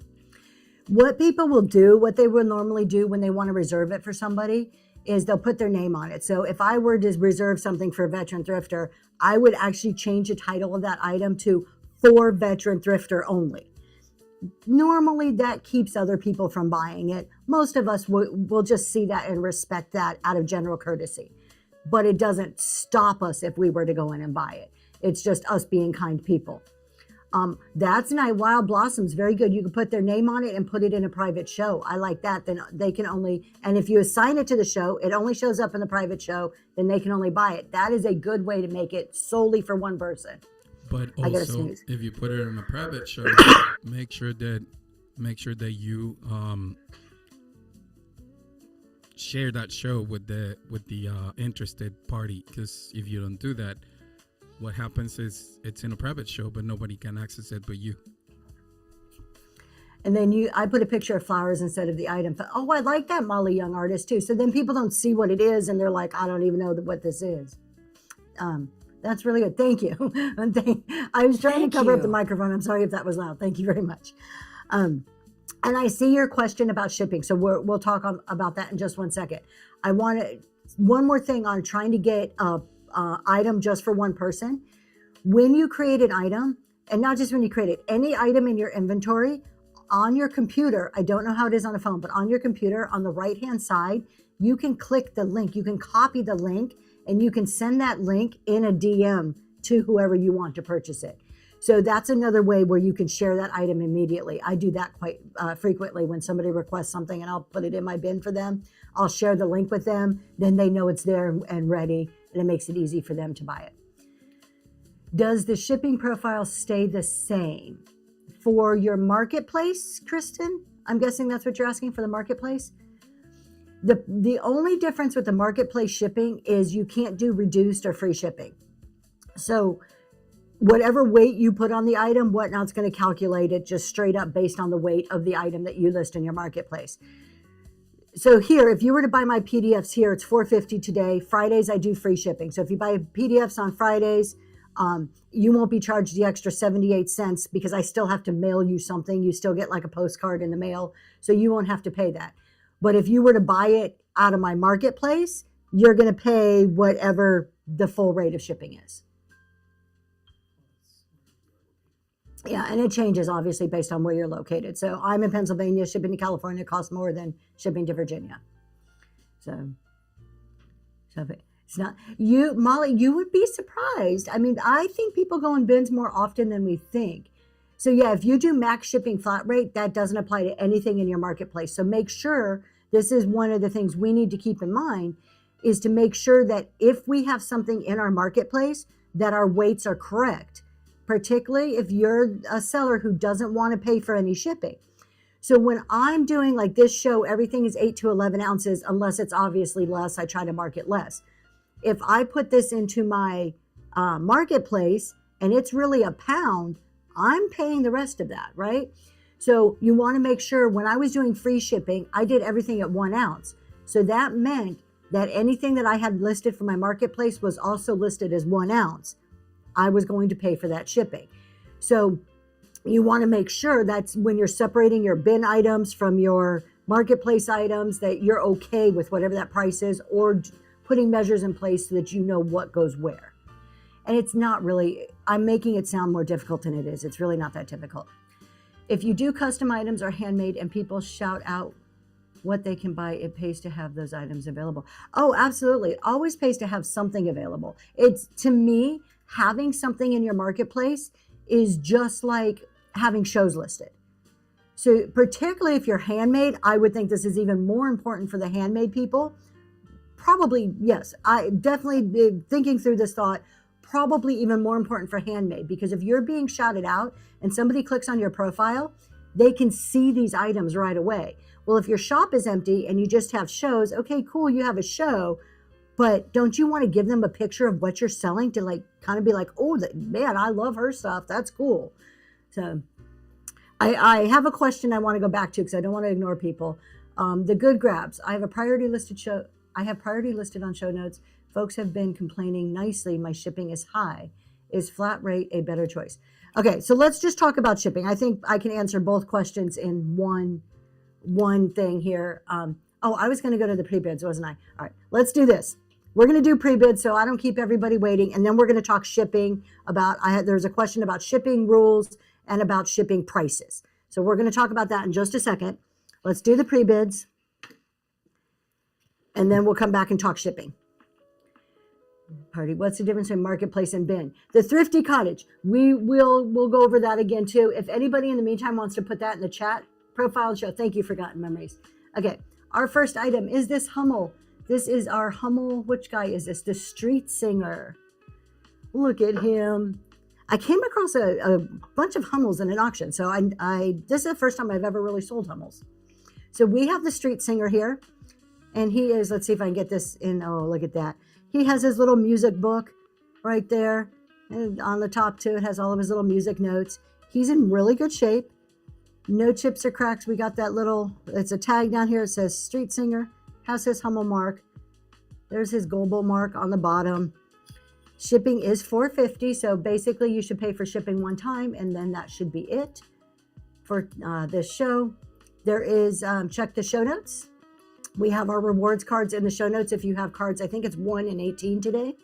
What people will do, what they will normally do when they want to reserve it for somebody, is they'll put their name on it. So if I were to reserve something for a veteran thrifter, I would actually change the title of that item to for veteran thrifter only. Normally that keeps other people from buying it. Most of us will just see that and respect that out of general courtesy. But it doesn't stop us if we were to go in and buy it. It's just us being kind people. That's Night Wild Blossoms. Very good. You can put their name on it and put it in a private show. I like that. Then they can only, and if you assign it to the show, it only shows up in the private show, then they can only buy it. That is a good way to make it solely for one person. But I gotta also, sneeze. if you put it in a private show, make sure that you share that show with the interested party. Because if you don't do that, what happens is it's in a private show, but nobody can access it but you. And then I put a picture of flowers instead of the item. Oh, I like that Molly Young artist too. So then people don't see what it is and they're like, I don't even know what this is. That's really good. Thank you. I was trying to cover up the microphone. I'm sorry if that was loud. Thank you very much. And I see your question about shipping. So we'll talk about that in just 1 second. I want one more thing on trying to get a item just for one person. When you create an item, and not just when you create it, any item in your inventory on your computer, I don't know how it is on a phone, but on your computer on the right-hand side, you can click the link. You can copy the link and you can send that link in a DM to whoever you want to purchase it. So that's another way where you can share that item immediately. I do that quite frequently when somebody requests something and I'll put it in my bin for them. I'll share the link with them. Then they know it's there and ready, and it makes it easy for them to buy it. Does the shipping profile stay the same for your marketplace, Kristen? I'm guessing that's what you're asking for the marketplace. The only difference with the marketplace shipping is you can't do reduced or free shipping. So whatever weight you put on the item, Whatnot's going to calculate it just straight up based on the weight of the item that you list in your marketplace. So here, if you were to buy my PDFs here, it's $4.50 today. Fridays, I do free shipping. So if you buy PDFs on Fridays, you won't be charged the extra 78 cents because I still have to mail you something. You still get like a postcard in the mail, so you won't have to pay that. But if you were to buy it out of my marketplace, you're going to pay whatever the full rate of shipping is. Yeah, and it changes obviously based on where you're located. So I'm in Pennsylvania, shipping to California costs more than shipping to Virginia. So it's not you, Molly, you would be surprised. I mean, I think people go in bins more often than we think. So yeah, if you do max shipping flat rate, that doesn't apply to anything in your marketplace. So make sure, this is one of the things we need to keep in mind, is to make sure that if we have something in our marketplace, that our weights are correct, particularly if you're a seller who doesn't want to pay for any shipping. So when I'm doing like this show, everything is 8 to 11 ounces, unless it's obviously less. I try to market less. If I put this into my marketplace and it's really a pound, I'm paying the rest of that, right? So you want to make sure when I was doing free shipping, I did everything at 1 ounce. So that meant that anything that I had listed for my marketplace was also listed as 1 ounce. I was going to pay for that shipping. So you want to make sure that's when you're separating your bin items from your marketplace items, that you're okay with whatever that price is, or putting measures in place so that you know what goes where. And it's not really, I'm making it sound more difficult than it is. It's really not that difficult. If you do custom items or handmade and people shout out what they can buy, it pays to have those items available. Oh, absolutely. It always pays to have something available. It's, to me, having something in your marketplace is just like having shows listed. So particularly if you're handmade, I would think this is even more important for the handmade people. Probably, yes, I definitely thinking through this thought, probably even more important for handmade, because if you're being shouted out and somebody clicks on your profile, they can see these items right away. Well, if your shop is empty and you just have shows, okay, cool, you have a show, but don't you want to give them a picture of what you're selling to like kind of be like, oh, man, I love her stuff. That's cool. So I have a question I want to go back to because I don't want to ignore people. The good grabs. I have priority listed on show notes. Folks have been complaining nicely. My shipping is high. Is flat rate a better choice? Okay, so let's just talk about shipping. I think I can answer both questions in one thing here. I was going to go to the pre-bids, wasn't I? All right, let's do this. We're going to do pre-bids so I don't keep everybody waiting, and then we're going to talk shipping. There's a question about shipping rules and about shipping prices. So we're going to talk about that in just a second. Let's do the pre-bids, and then we'll come back and talk shipping. What's the difference between marketplace and bin? The thrifty cottage. We'll go over that again too. If anybody in the meantime wants to put that in the chat profile show, thank you, Forgotten Memories. Okay, our first item is this Hummel. This is our Hummel. Which guy is this? The Street Singer. Look at him. I came across a bunch of Hummels in an auction. So this is the first time I've ever really sold Hummels. So we have the Street Singer here. And he is, let's see if I can get this in. Oh, look at that. He has his little music book right there. And on the top too, it has all of his little music notes. He's in really good shape. No chips or cracks. We got that it's a tag down here. It says Street Singer. Has his Hummel mark. There's his Goble mark on the bottom. Shipping is $4.50. So basically you should pay for shipping one time and then that should be it for this show. There is, check the show notes. We have our rewards cards in the show notes. If you have cards, I think it's 1 and 18 today.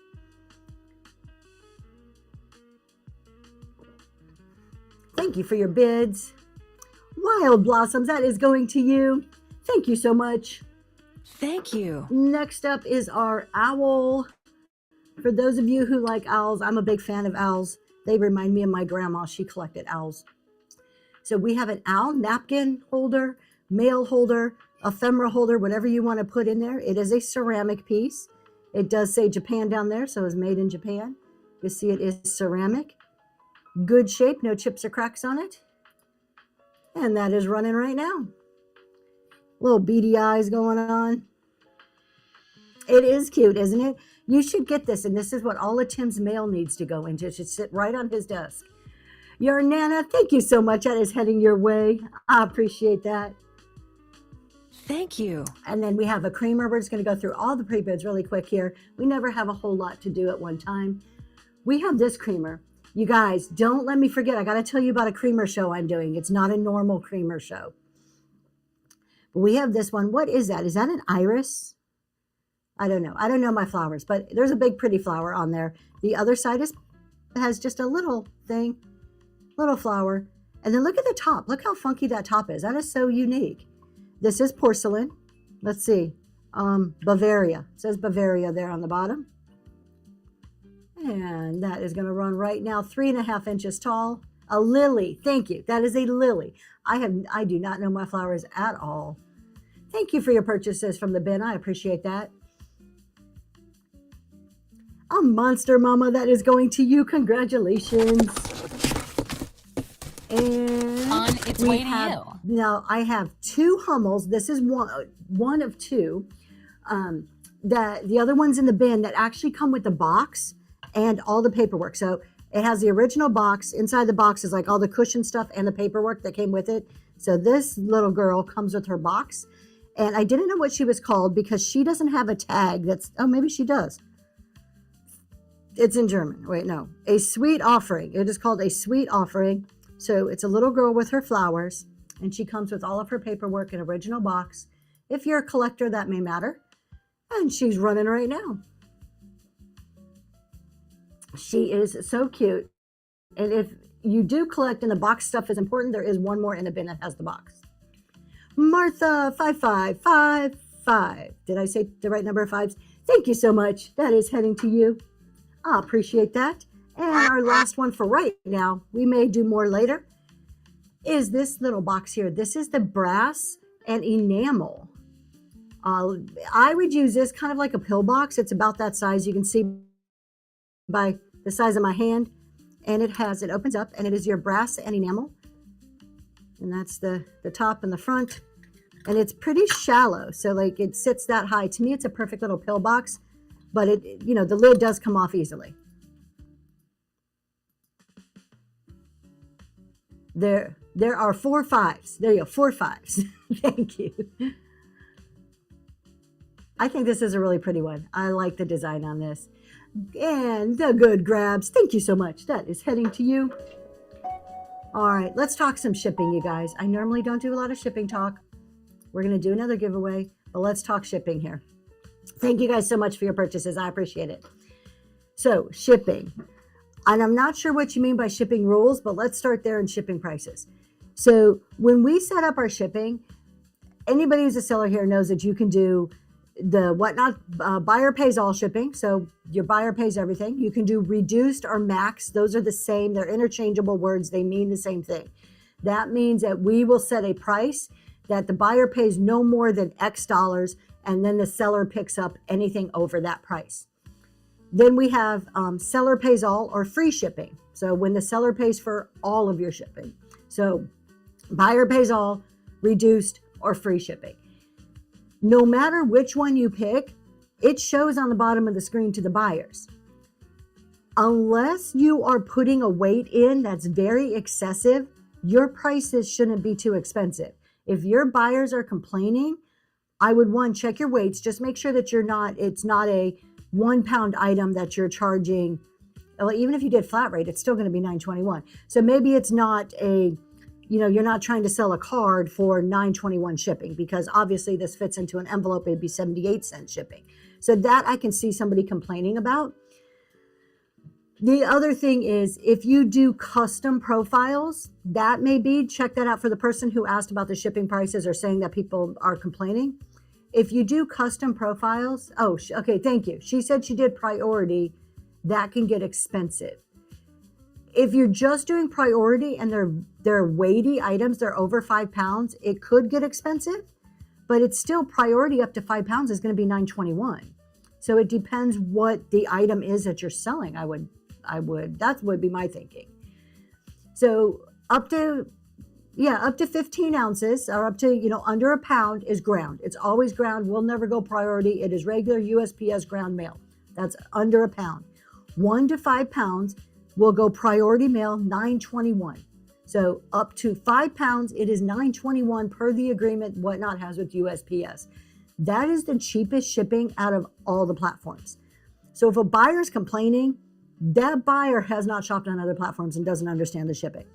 Thank you for your bids. Wild Blossoms, that is going to you. Thank you so much. Thank you. Next up is our owl. For those of you who like owls, I'm a big fan of owls. They remind me of my grandma. She collected owls. So we have an owl napkin holder, mail holder, ephemera holder, whatever you want to put in there. It is a ceramic piece. It does say Japan down there, so it's made in Japan. You see it is ceramic. Good shape, no chips or cracks on it. And that is running right now. Little beady eyes going on. It is cute, isn't it? You should get this, and this is what all of Tim's mail needs to go into. It should sit right on his desk. Your Nana, thank you so much. That is heading your way. I appreciate that. Thank you. And then we have a creamer. We're just going to go through all the pre-bids really quick here. We never have a whole lot to do at one time. We have this creamer. You guys, don't let me forget. I got to tell you about a creamer show I'm doing. It's not a normal creamer show. We have this one. What is that? Is that an iris? I don't know. I don't know my flowers, but there's a big pretty flower on there. The other side has just a little thing, little flower. And then look at the top. Look how funky that top is. That is so unique. This is porcelain. Let's see. Bavaria. It says Bavaria there on the bottom. And that is going to run right now 3.5 inches tall. A lily. Thank you. That is a lily. I do not know my flowers at all. Thank you for your purchases from the bin. I appreciate that. A monster, Mama. That is going to you. Congratulations. And On its Which way do you? Now I have 2 Hummels. This is one of 2. That the other one's in the bin that actually come with the box and all the paperwork. So it has the original box. Inside the box is like all the cushion stuff and the paperwork that came with it. So this little girl comes with her box. And I didn't know what she was called because she doesn't have a tag that's, oh, maybe she does. It's in German. Wait, no. A sweet offering. It is called a sweet offering. So it's a little girl with her flowers, and she comes with all of her paperwork in original box. If you're a collector, that may matter. And she's running right now. She is so cute. And if you do collect and the box stuff is important, there is one more in the bin that has the box. Martha 5555. Did I say the right number of 5s? Thank you so much. That is heading to you. I appreciate that. And our last one for right now, we may do more later, is this little box here. This is the brass and enamel. I would use this kind of like a pill box. It's about that size. You can see by the size of my hand. And it opens up, and it is your brass and enamel. And that's the top and the front. And it's pretty shallow. So like it sits that high. To me, it's a perfect little pill box. But the lid does come off easily. There are 4 5s. There you go, 4 5s. Thank you. I think this is a really pretty one. I like the design on this. And the good grabs. Thank you so much. That is heading to you. All right, let's talk some shipping, you guys. I normally don't do a lot of shipping talk. We're going to do another giveaway, but let's talk shipping here. Thank you guys so much for your purchases. I appreciate it. So shipping. And I'm not sure what you mean by shipping rules, but let's start there in shipping prices. So when we set up our shipping, anybody who's a seller here knows that you can do the whatnot buyer pays all shipping. So your buyer pays everything. You can do reduced or max. Those are the same. They're interchangeable words. They mean the same thing. That means that we will set a price that the buyer pays no more than X dollars, and then the seller picks up anything over that price. Then we have seller pays all or free shipping. So when the seller pays for all of your shipping. So buyer pays all, reduced, or free shipping. No matter which one you pick, it shows on the bottom of the screen to the buyers. Unless you are putting a weight in that's very excessive, your prices shouldn't be too expensive. If your buyers are complaining, I would check your weights. Just make sure that it's not a 1 pound item that you're charging. Well, even if you did flat rate, it's still going to be $9.21. So maybe it's not you're not trying to sell a card for $9.21 shipping, because obviously this fits into an envelope. It'd be 78-cent shipping. So that I can see somebody complaining about. The other thing is, if you do custom profiles, that may be, check that out for the person who asked about the shipping prices or saying that people are complaining. If you do custom profiles, okay, thank you. She said she did priority. That can get expensive. If you're just doing priority and they're weighty items, they're over 5 pounds, it could get expensive, but it's still priority up to 5 pounds is going to be $9.21. So it depends what the item is that you're selling. That would be my thinking. So up to 15 ounces or up to, under a pound is ground. It's always ground. We'll never go priority. It is regular USPS ground mail. That's under a pound. 1 to 5 pounds will go priority mail, $9.21. So up to 5 pounds, it is $9.21 per the agreement Whatnot has with USPS. That is the cheapest shipping out of all the platforms. So if a buyer's complaining, that buyer has not shopped on other platforms and doesn't understand the shipping.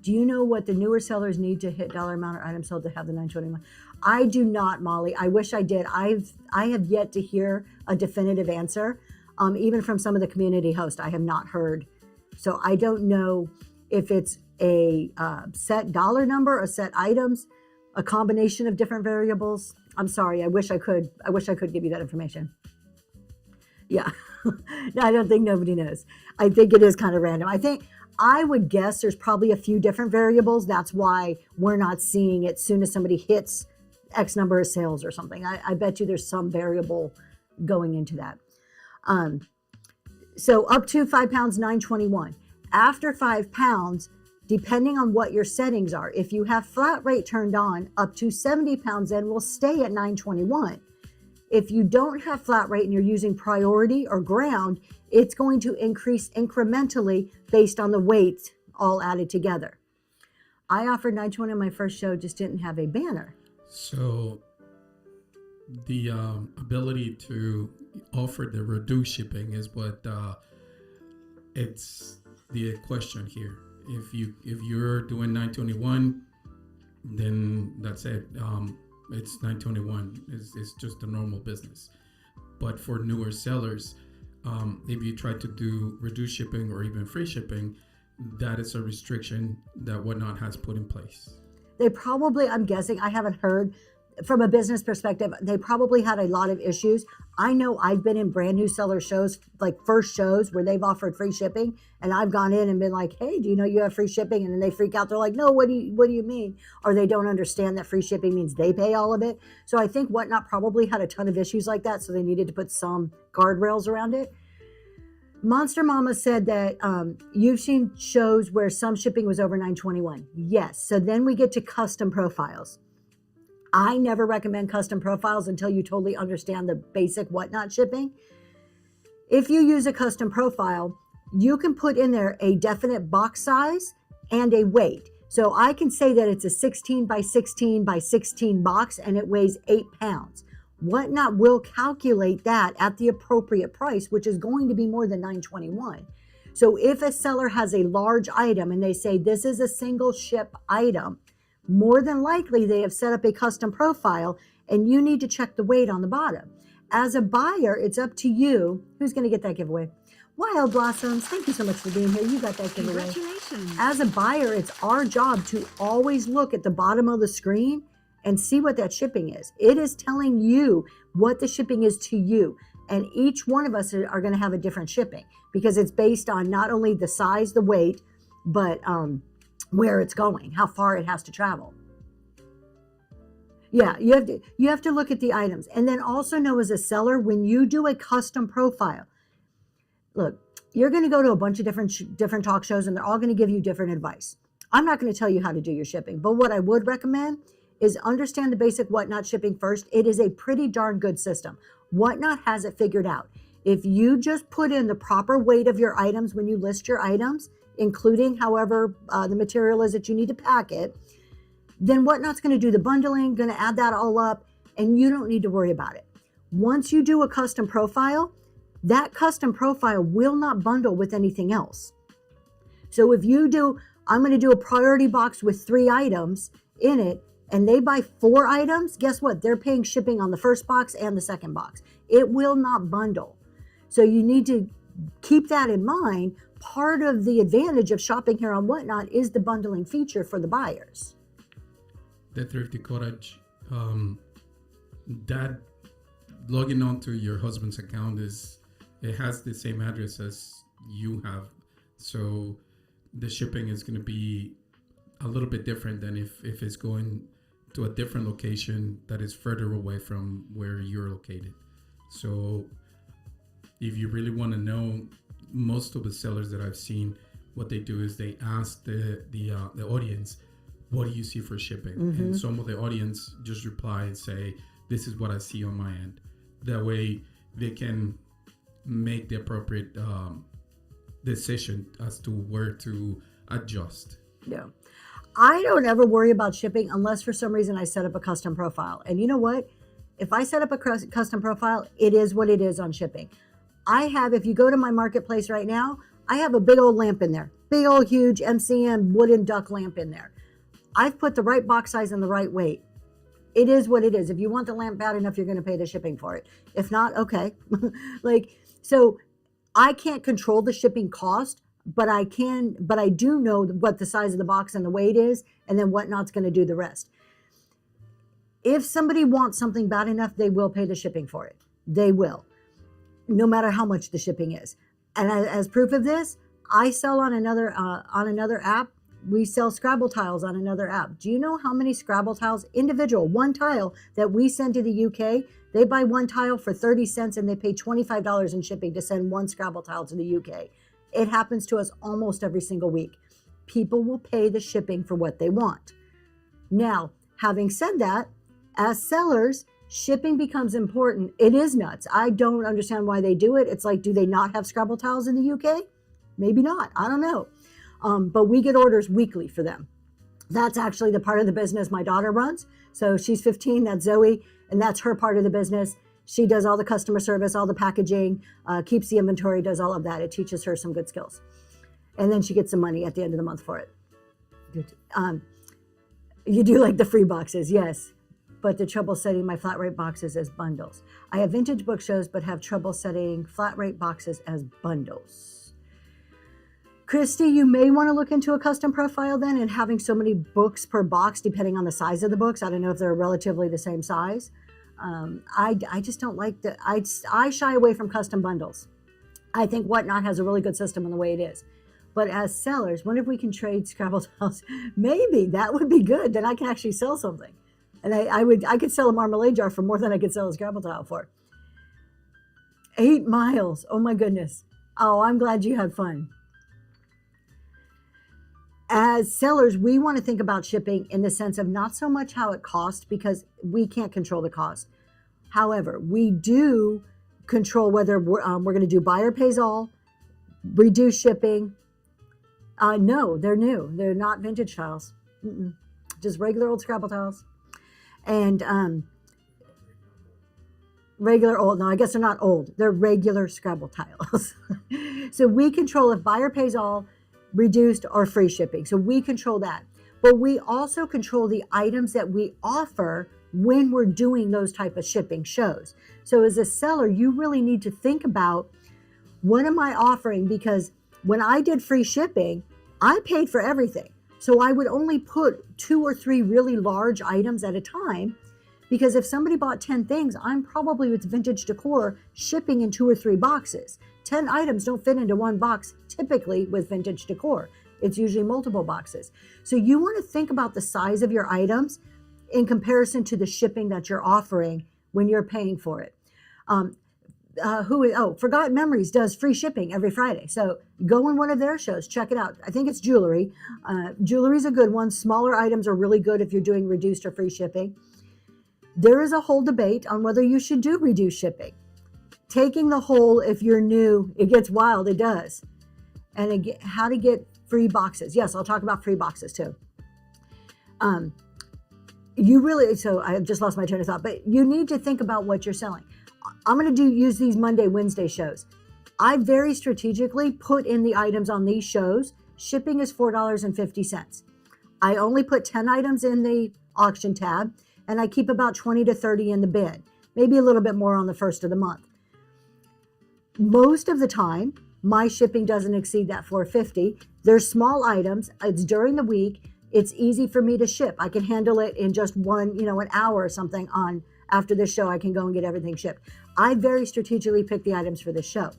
Do you know what the newer sellers need to hit dollar amount or item sold to have the $9.21? I do not, Molly. I wish I did. I have yet to hear a definitive answer. Even from some of the community hosts, I have not heard. So I don't know if it's a set dollar number, a set items, a combination of different variables. I'm sorry. I wish I could give you that information. Yeah. No, I don't think nobody knows. I think it is kind of random. I would guess there's probably a few different variables. That's why we're not seeing it soon as somebody hits X number of sales or something. I bet you there's some variable going into that. So up to 5 pounds, $9.21. After 5 pounds, depending on what your settings are. If you have flat rate turned on, up to 70 pounds in will stay at $9.21. If you don't have flat rate and you're using priority or ground, it's going to increase incrementally based on the weight all added together. I offered $9.20 on my first show, just didn't have a banner. So the ability to offer the reduced shipping is what it's the question here. If you're doing $9.21, then that's it. It's $9.21. It's just a normal business. But for newer sellers, if you try to do reduced shipping or even free shipping, that is a restriction that Whatnot has put in place. They probably, I'm guessing, I haven't heard from a business perspective, they probably had a lot of issues. I know I've been in brand new seller shows, like first shows where they've offered free shipping, and I've gone in and been like, hey, do you know you have free shipping? And then they freak out. They're like, no, what do you mean? Or they don't understand that free shipping means they pay all of it. So I think Whatnot probably had a ton of issues like that. So they needed to put some guardrails around it. Monster Mama said that you've seen shows where some shipping was over $9.21. Yes. So then we get to custom profiles. I never recommend custom profiles until you totally understand the basic Whatnot shipping. If you use a custom profile, you can put in there a definite box size and a weight. So I can say that it's a 16 by 16 by 16 box and it weighs 8 pounds. Whatnot will calculate that at the appropriate price, which is going to be more than $9.21. So if a seller has a large item and they say this is a single ship item, more than likely they have set up a custom profile and you need to check the weight on the bottom. As a buyer, it's up to you. Who's going to get that giveaway? Wild Blossoms, thank you so much for being here. You got that giveaway. Congratulations. As a buyer, it's our job to always look at the bottom of the screen and see what that shipping is. It is telling you what the shipping is to you. And each one of us are going to have a different shipping because it's based on not only the size, the weight, but where it's going, how far it has to travel. Yeah, you have to look at the items. And then also know as a seller, when you do a custom profile, look, you're going to go to a bunch of different talk shows and they're all going to give you different advice. I'm not going to tell you how to do your shipping, but what I would recommend is understand the basic Whatnot shipping first. It is a pretty darn good system. Whatnot has it figured out. If you just put in the proper weight of your items when you list your items, including however the material is that you need to pack it, then Whatnot's going to do the bundling, going to add that all up, and you don't need to worry about it. Once you do a custom profile, that custom profile will not bundle with anything else. So if you do, I'm going to do a priority box with 3 items in it, and they buy 4 items, guess what? They're paying shipping on the first box and the second box. It will not bundle. So you need to keep that in mind. Part of the advantage of shopping here on Whatnot is the bundling feature for the buyers. The Thrifty Cottage, that logging onto your husband's account it has the same address as you have. So the shipping is going to be a little bit different than if it's going to a different location that is further away from where you're located. So if you really want to know, most of the sellers that I've seen, what they do is they ask the audience, what do you see for shipping? Mm-hmm. And some of the audience just reply and say, this is what I see on my end. That way they can make the appropriate decision as to where to adjust. Yeah. I don't ever worry about shipping unless for some reason I set up a custom profile. And you know what? If I set up a custom profile, it is what it is on shipping. If you go to my marketplace right now, I have a big old lamp in there. Big old huge MCM wooden duck lamp in there. I've put the right box size and the right weight. It is what it is. If you want the lamp bad enough, you're going to pay the shipping for it. If not, okay. So I can't control the shipping cost, but I do know what the size of the box and the weight is, and then Whatnot's going to do the rest. If somebody wants something bad enough, they will pay the shipping for it. They will, no matter how much the shipping is. And as proof of this, I sell on another app. We sell Scrabble tiles on another app. Do you know how many Scrabble tiles, individual, one tile that we send to the UK? They buy one tile for 30 cents and they pay $25 in shipping to send one Scrabble tile to the UK. It happens to us almost every single week. people will pay the shipping for what they want. Now, having said that, as sellers, shipping becomes important. It is nuts. I don't understand why they do it. It's like, do they not have Scrabble tiles in the UK? Maybe not. I don't know. But we get orders weekly for them. That's actually the part of the business my daughter runs. So she's 15, that's Zoe, and that's her part of the business. She does all the customer service, all the packaging, keeps the inventory, does all of that. It teaches her some good skills. And then she gets some money at the end of the month for it. You do like the free boxes, yes. But the trouble setting my flat rate boxes as bundles. I have vintage book shows, but have trouble setting flat rate boxes as bundles. Christy, you may want to look into a custom profile then, and having so many books per box, depending on the size of the books. I don't know if they're relatively the same size. I just don't like the, I shy away from custom bundles. I think Whatnot has a really good system in the way it is. But as sellers, what if we can trade Scrabble tiles? Maybe that would be good. Then I can actually sell something. And I could sell a marmalade jar for more than I could sell a Scrabble tile for. 8 miles. Oh my goodness. Oh, I'm glad you had fun. As sellers, we want to think about shipping in the sense of not so much how it costs, because we can't control the cost. However, we do control whether we're going to do buyer pays all, reduce shipping. No, they're new. They're not vintage tiles. Just regular old Scrabble tiles. And regular old, no, I guess they're not old. They're regular Scrabble tiles. So we control if buyer pays all, reduced, or free shipping. So we control that. But we also control the items that we offer when we're doing those type of shipping shows. So as a seller, you really need to think about, what am I offering? Because when I did free shipping, I paid for everything. So I would only put 2 or 3 really large items at a time, because if somebody bought 10 things, I'm probably with Vintage Decor shipping in 2 or 3 boxes. 10 items don't fit into one box typically with Vintage Decor. It's usually multiple boxes. So you want to think about the size of your items in comparison to the shipping that you're offering when you're paying for it. Forgotten Memories does free shipping every Friday. So go in one of their shows, check it out. I think it's jewelry. Jewelry's a good one. Smaller items are really good if you're doing reduced or free shipping. There is a whole debate on whether you should do reduced shipping. Taking the whole, if you're new, it gets wild, it does. And again, how to get free boxes. Yes, I'll talk about free boxes too. So I just lost my train of thought, but you need to think about what you're selling. I'm going to use these Monday, Wednesday shows. I very strategically put in the items on these shows. Shipping is $4.50. I only put 10 items in the auction tab, and I keep about 20 to 30 in the bin, maybe a little bit more on the first of the month. Most of the time, my shipping doesn't exceed that $4.50. They're small items. It's during the week. It's easy for me to ship. I can handle it in just an hour or something on after this show. I can go and get everything shipped. I very strategically pick the items for this show.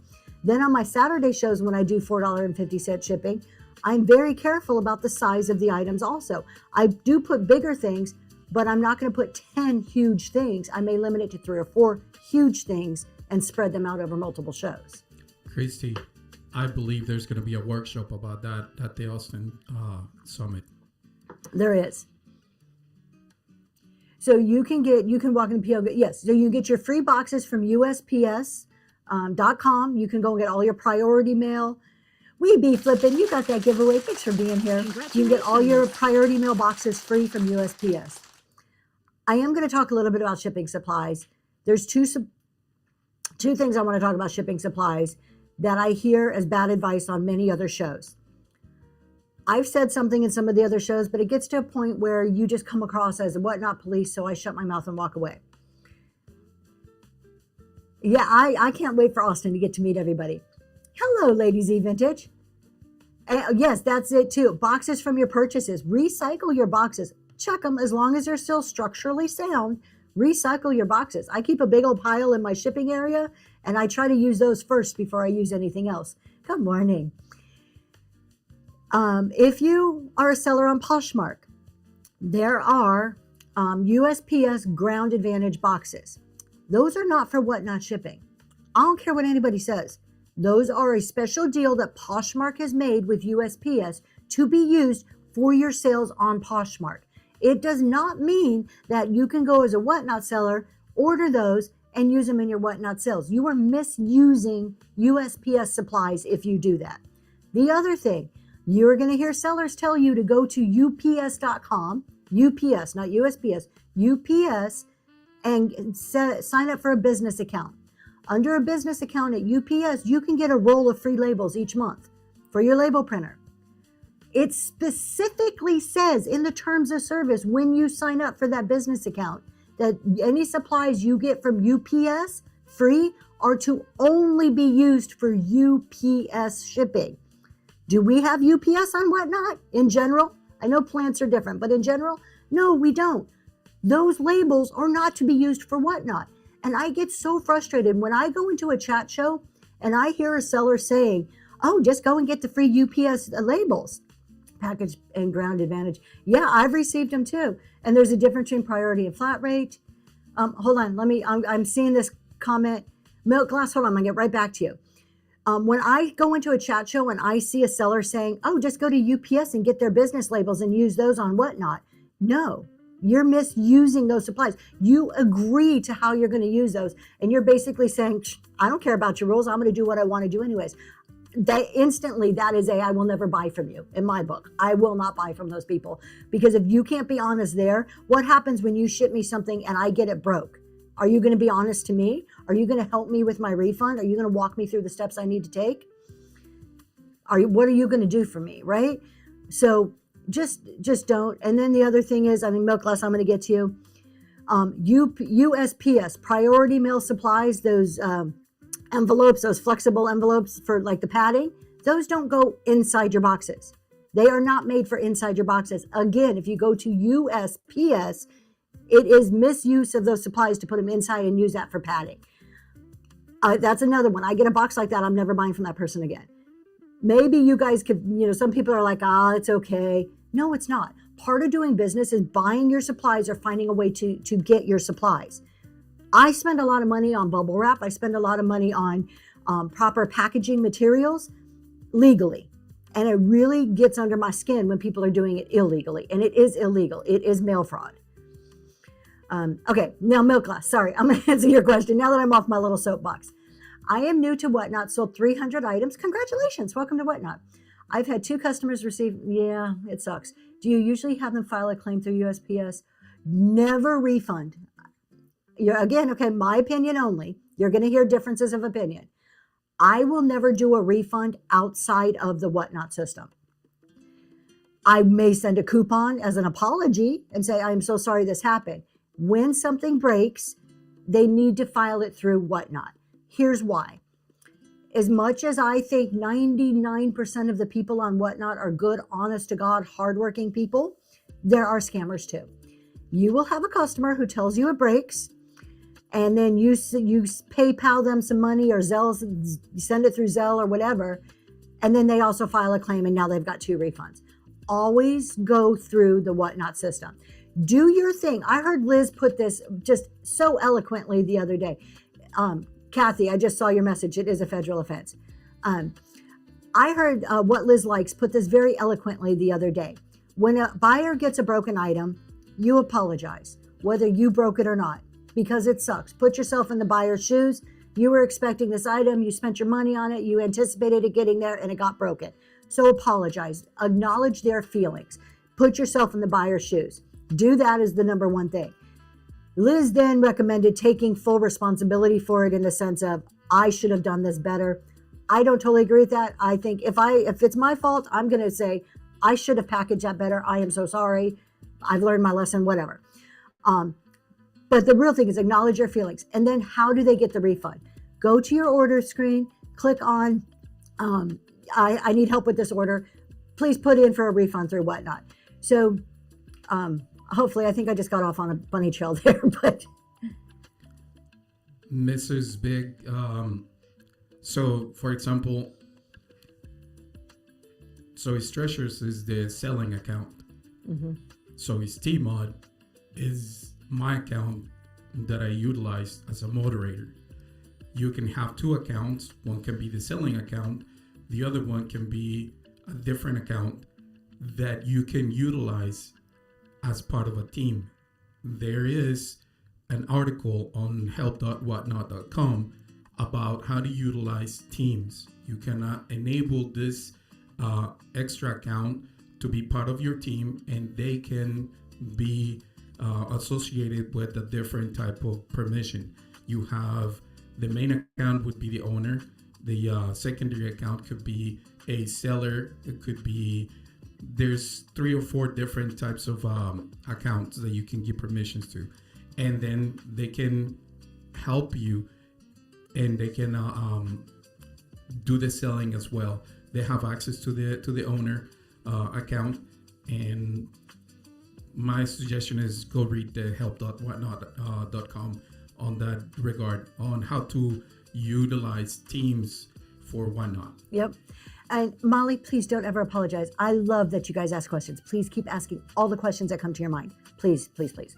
Then on my Saturday shows, when I do $4.50 shipping, I'm very careful about the size of the items also. I do put bigger things, but I'm not going to put 10 huge things. I may limit it to 3 or 4 huge things and spread them out over multiple shows. Christy, I believe there's going to be a workshop about that at the Austin Summit. There is. So you can walk in the PO. Yes. So you get your free boxes from USPS.com. You can go and get all your priority mail. We be flipping. You got that giveaway. Thanks for being here. You can get all your priority mail boxes free from USPS. I am going to talk a little bit about shipping supplies. There's two things I want to talk about shipping supplies that I hear as bad advice on many other shows. I've said something in some of the other shows, but it gets to a point where you just come across as Whatnot police, so I shut my mouth and walk away. Yeah, I can't wait for Austin to get to meet everybody. Hello, Ladies E-Vintage. Yes, that's it too. Boxes from your purchases. Recycle your boxes. Check them as long as they're still structurally sound. Recycle your boxes. I keep a big old pile in my shipping area, and I try to use those first before I use anything else. Good morning. If you are a seller on Poshmark, there are USPS Ground Advantage boxes. Those are not for Whatnot shipping. I don't care what anybody says. Those are a special deal that Poshmark has made with USPS to be used for your sales on Poshmark. It does not mean that you can go as a Whatnot seller, order those, and use them in your Whatnot sales. You are misusing USPS supplies if you do that. The other thing, you're going to hear sellers tell you to go to ups.com, UPS, not USPS, UPS, and sign up for a business account. Under a business account at UPS, you can get a roll of free labels each month for your label printer. It specifically says in the terms of service when you sign up for that business account that any supplies you get from UPS free are to only be used for UPS shipping. Do we have UPS on Whatnot in general? I know plants are different, but in general, no, we don't. Those labels are not to be used for Whatnot. And I get so frustrated when I go into a chat show and I hear a seller saying, oh, just go and get the free UPS labels. Package and ground advantage. Yeah, I've received them too. And there's a difference between priority and flat rate. Hold on, I'm seeing this comment. Milk glass, hold on, I'm gonna get right back to you. When I go into a chat show and I see a seller saying, oh, just go to UPS and get their business labels and use those on Whatnot. No, you're misusing those supplies. You agree to how you're going to use those. And you're basically saying, I don't care about your rules. I'm going to do what I want to do anyways. That instantly, that is I will never buy from you in my book. I will not buy from those people. Because if you can't be honest there, what happens when you ship me something and I get it broke? Are you going to be honest to me? Are you going to help me with my refund? Are you going to walk me through the steps I need to take? What are you going to do for me, right? So just don't. And then the other thing is, Milk Glass, I'm going to get to you. USPS, priority mail supplies, those envelopes, those flexible envelopes for like the padding, those don't go inside your boxes. They are not made for inside your boxes. Again, if you go to USPS, it is misuse of those supplies to put them inside and use that for padding. That's another one. I get a box like that, I'm never buying from that person again. Maybe you guys could, some people are like, it's okay. No, it's not. Part of doing business is buying your supplies or finding a way to get your supplies. I spend a lot of money on bubble wrap. I spend a lot of money on proper packaging materials legally. And it really gets under my skin when people are doing it illegally. And it is illegal. It is mail fraud. Okay, now Milk Glass, sorry, I'm going to answer your question now that I'm off my little soapbox. I am new to Whatnot, sold 300 items. Congratulations, welcome to Whatnot. I've had 2 customers receive, yeah, it sucks. Do you usually have them file a claim through USPS? Never refund. Again, okay, my opinion only. You're going to hear differences of opinion. I will never do a refund outside of the Whatnot system. I may send a coupon as an apology and say, I'm so sorry this happened. When something breaks, they need to file it through Whatnot. Here's why. As much as I think 99% of the people on Whatnot are good, honest to God, hardworking people, there are scammers too. You will have a customer who tells you it breaks, and then you PayPal them some money or Zelle, send it through Zelle or whatever, and then they also file a claim and now they've got 2 refunds. Always go through the Whatnot system. Do your thing. I heard Liz put this just so eloquently the other day. Kathy, I just saw your message. It is a federal offense. I heard What Liz Likes put this very eloquently the other day. When a buyer gets a broken item, you apologize, whether you broke it or not, because it sucks. Put yourself in the buyer's shoes. You were expecting this item. You spent your money on it. You anticipated it getting there and it got broken. So apologize. Acknowledge their feelings. Put yourself in the buyer's shoes. Do that as the number one thing. Liz then recommended taking full responsibility for it in the sense of, I should have done this better. I don't totally agree with that. I think if it's my fault, I'm going to say, I should have packaged that better. I am so sorry. I've learned my lesson, whatever. But the real thing is acknowledge your feelings. And then how do they get the refund? Go to your order screen, click on, I need help with this order. Please put in for a refund through Whatnot. So, hopefully, I think I just got off on a bunny trail there, but. Mrs. Big, so for example, so his Treasures is the selling account. Mm-hmm. So his Tmod is my account that I utilize as a moderator. You can have 2 accounts. One can be the selling account. The other one can be a different account that you can utilize as part of a team. There is an article on help.whatnot.com about how to utilize teams. You can enable this extra account to be part of your team, and they can be associated with a different type of permission. You have the main account would be the owner. The secondary account could be a seller. It could be, there's 3 or 4 different types of accounts that you can give permissions to, and then they can help you, and they can do the selling as well. They have access to the owner account, and my suggestion is go read the help.whatnot.com on that regard, on how to utilize teams for Whatnot. Yep. And Molly, please don't ever apologize. I love that you guys ask questions. Please keep asking all the questions that come to your mind. Please, please, please.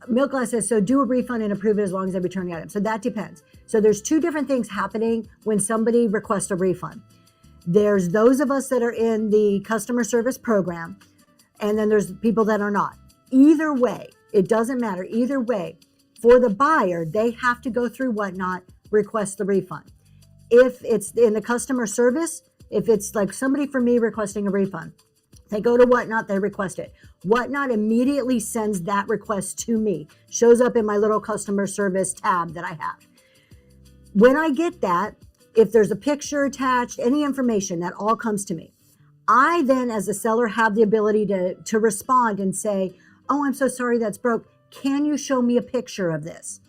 Milk Glass says, so do a refund and approve it as long as they return the item. So that depends. So there's 2 different things happening when somebody requests a refund. There's those of us that are in the customer service program, and then there's people that are not. Either way, it doesn't matter. Either way, for the buyer, they have to go through Whatnot, request the refund. If it's in the customer service, if it's like somebody for me requesting a refund, they go to Whatnot, they request it. Whatnot immediately sends that request to me, shows up in my little customer service tab that I have. When I get that, if there's a picture attached, any information, that all comes to me. I then, as a seller, have the ability to respond and say, oh, I'm so sorry that's broke. Can you show me a picture of this?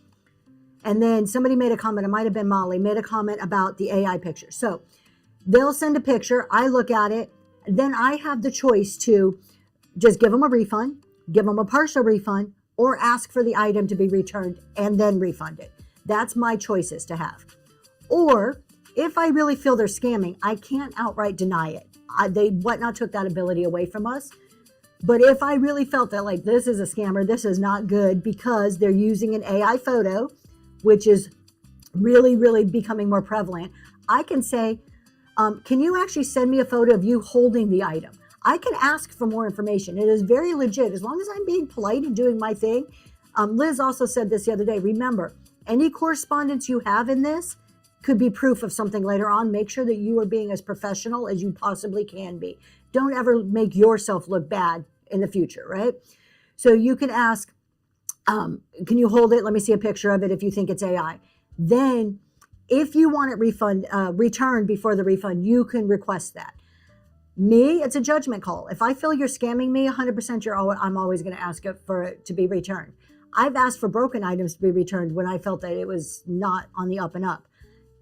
And then somebody made a comment, it might have been Molly, made a comment about the AI picture. So they'll send a picture, I look at it, then I have the choice to just give them a refund, give them a partial refund, or ask for the item to be returned and then refund it. That's my choices to have. Or if I really feel they're scamming, I can't outright deny it. Whatnot took that ability away from us. But if I really felt that like this is a scammer, this is not good because they're using an AI photo, which is really, really becoming more prevalent, I can say, can you actually send me a photo of you holding the item? I can ask for more information. It is very legit as long as I'm being polite and doing my thing. Liz also said this the other day. Remember, any correspondence you have in this could be proof of something later on. Make sure that you are being as professional as you possibly can be. Don't ever make yourself look bad in the future, right? So you can ask, can you hold it? Let me see a picture of it if you think it's AI. Then if you want it returned before the refund, you can request that. Me, it's a judgment call. If I feel you're scamming me, 100% I'm always going to ask it for it to be returned. I've asked for broken items to be returned when I felt that it was not on the up and up.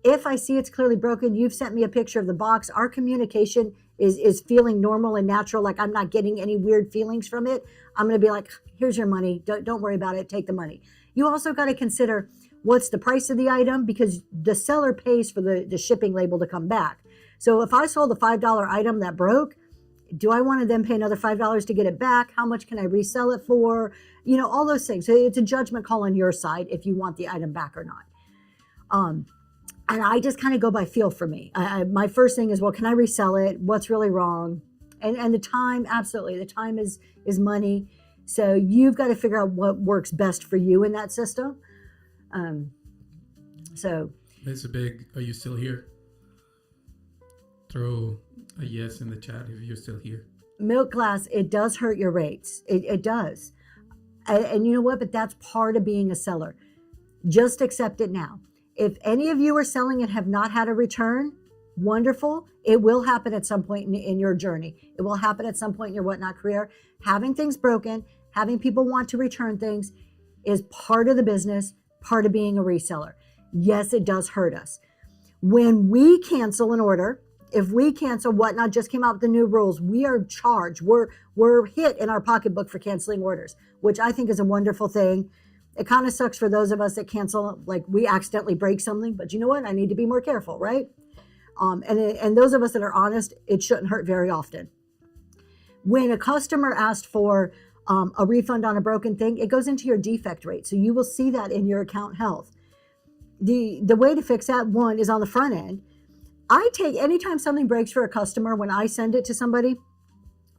If I see it's clearly broken, you've sent me a picture of the box, our communication is feeling normal and natural, like I'm not getting any weird feelings from it, I'm going to be like, here's your money. Don't worry about it. Take the money. You also got to consider what's the price of the item, because the seller pays for the shipping label to come back. So if I sold a $5 item that broke, do I want to then pay another $5 to get it back? How much can I resell it for? You know, all those things. So it's a judgment call on your side if you want the item back or not. And I just kind of go by feel for me. My first thing is, well, can I resell it? What's really wrong? And the time, absolutely. The time is money. So you've got to figure out what works best for you in that system. So It's a big, are you still here? Throw a yes in the chat if you're still here. Milk Glass, it does hurt your rates. It does. And you know what? But that's part of being a seller. Just accept it now. If any of you are selling and have not had a return, wonderful. It will happen at some point in your journey. It will happen at some point in your Whatnot career. Having things broken, having people want to return things is part of the business, part of being a reseller. Yes, it does hurt us. When we cancel an order, if we cancel, Whatnot just came out with the new rules, we are charged. We're hit in our pocketbook for canceling orders, which I think is a wonderful thing. It kind of sucks for those of us that cancel, like we accidentally break something, but you know what? I need to be more careful, right? And those of us that are honest, it shouldn't hurt very often. When a customer asked for a refund on a broken thing, it goes into your defect rate. So you will see that in your account health. The way to fix that, one, is on the front end. Anytime something breaks for a customer, when I send it to somebody,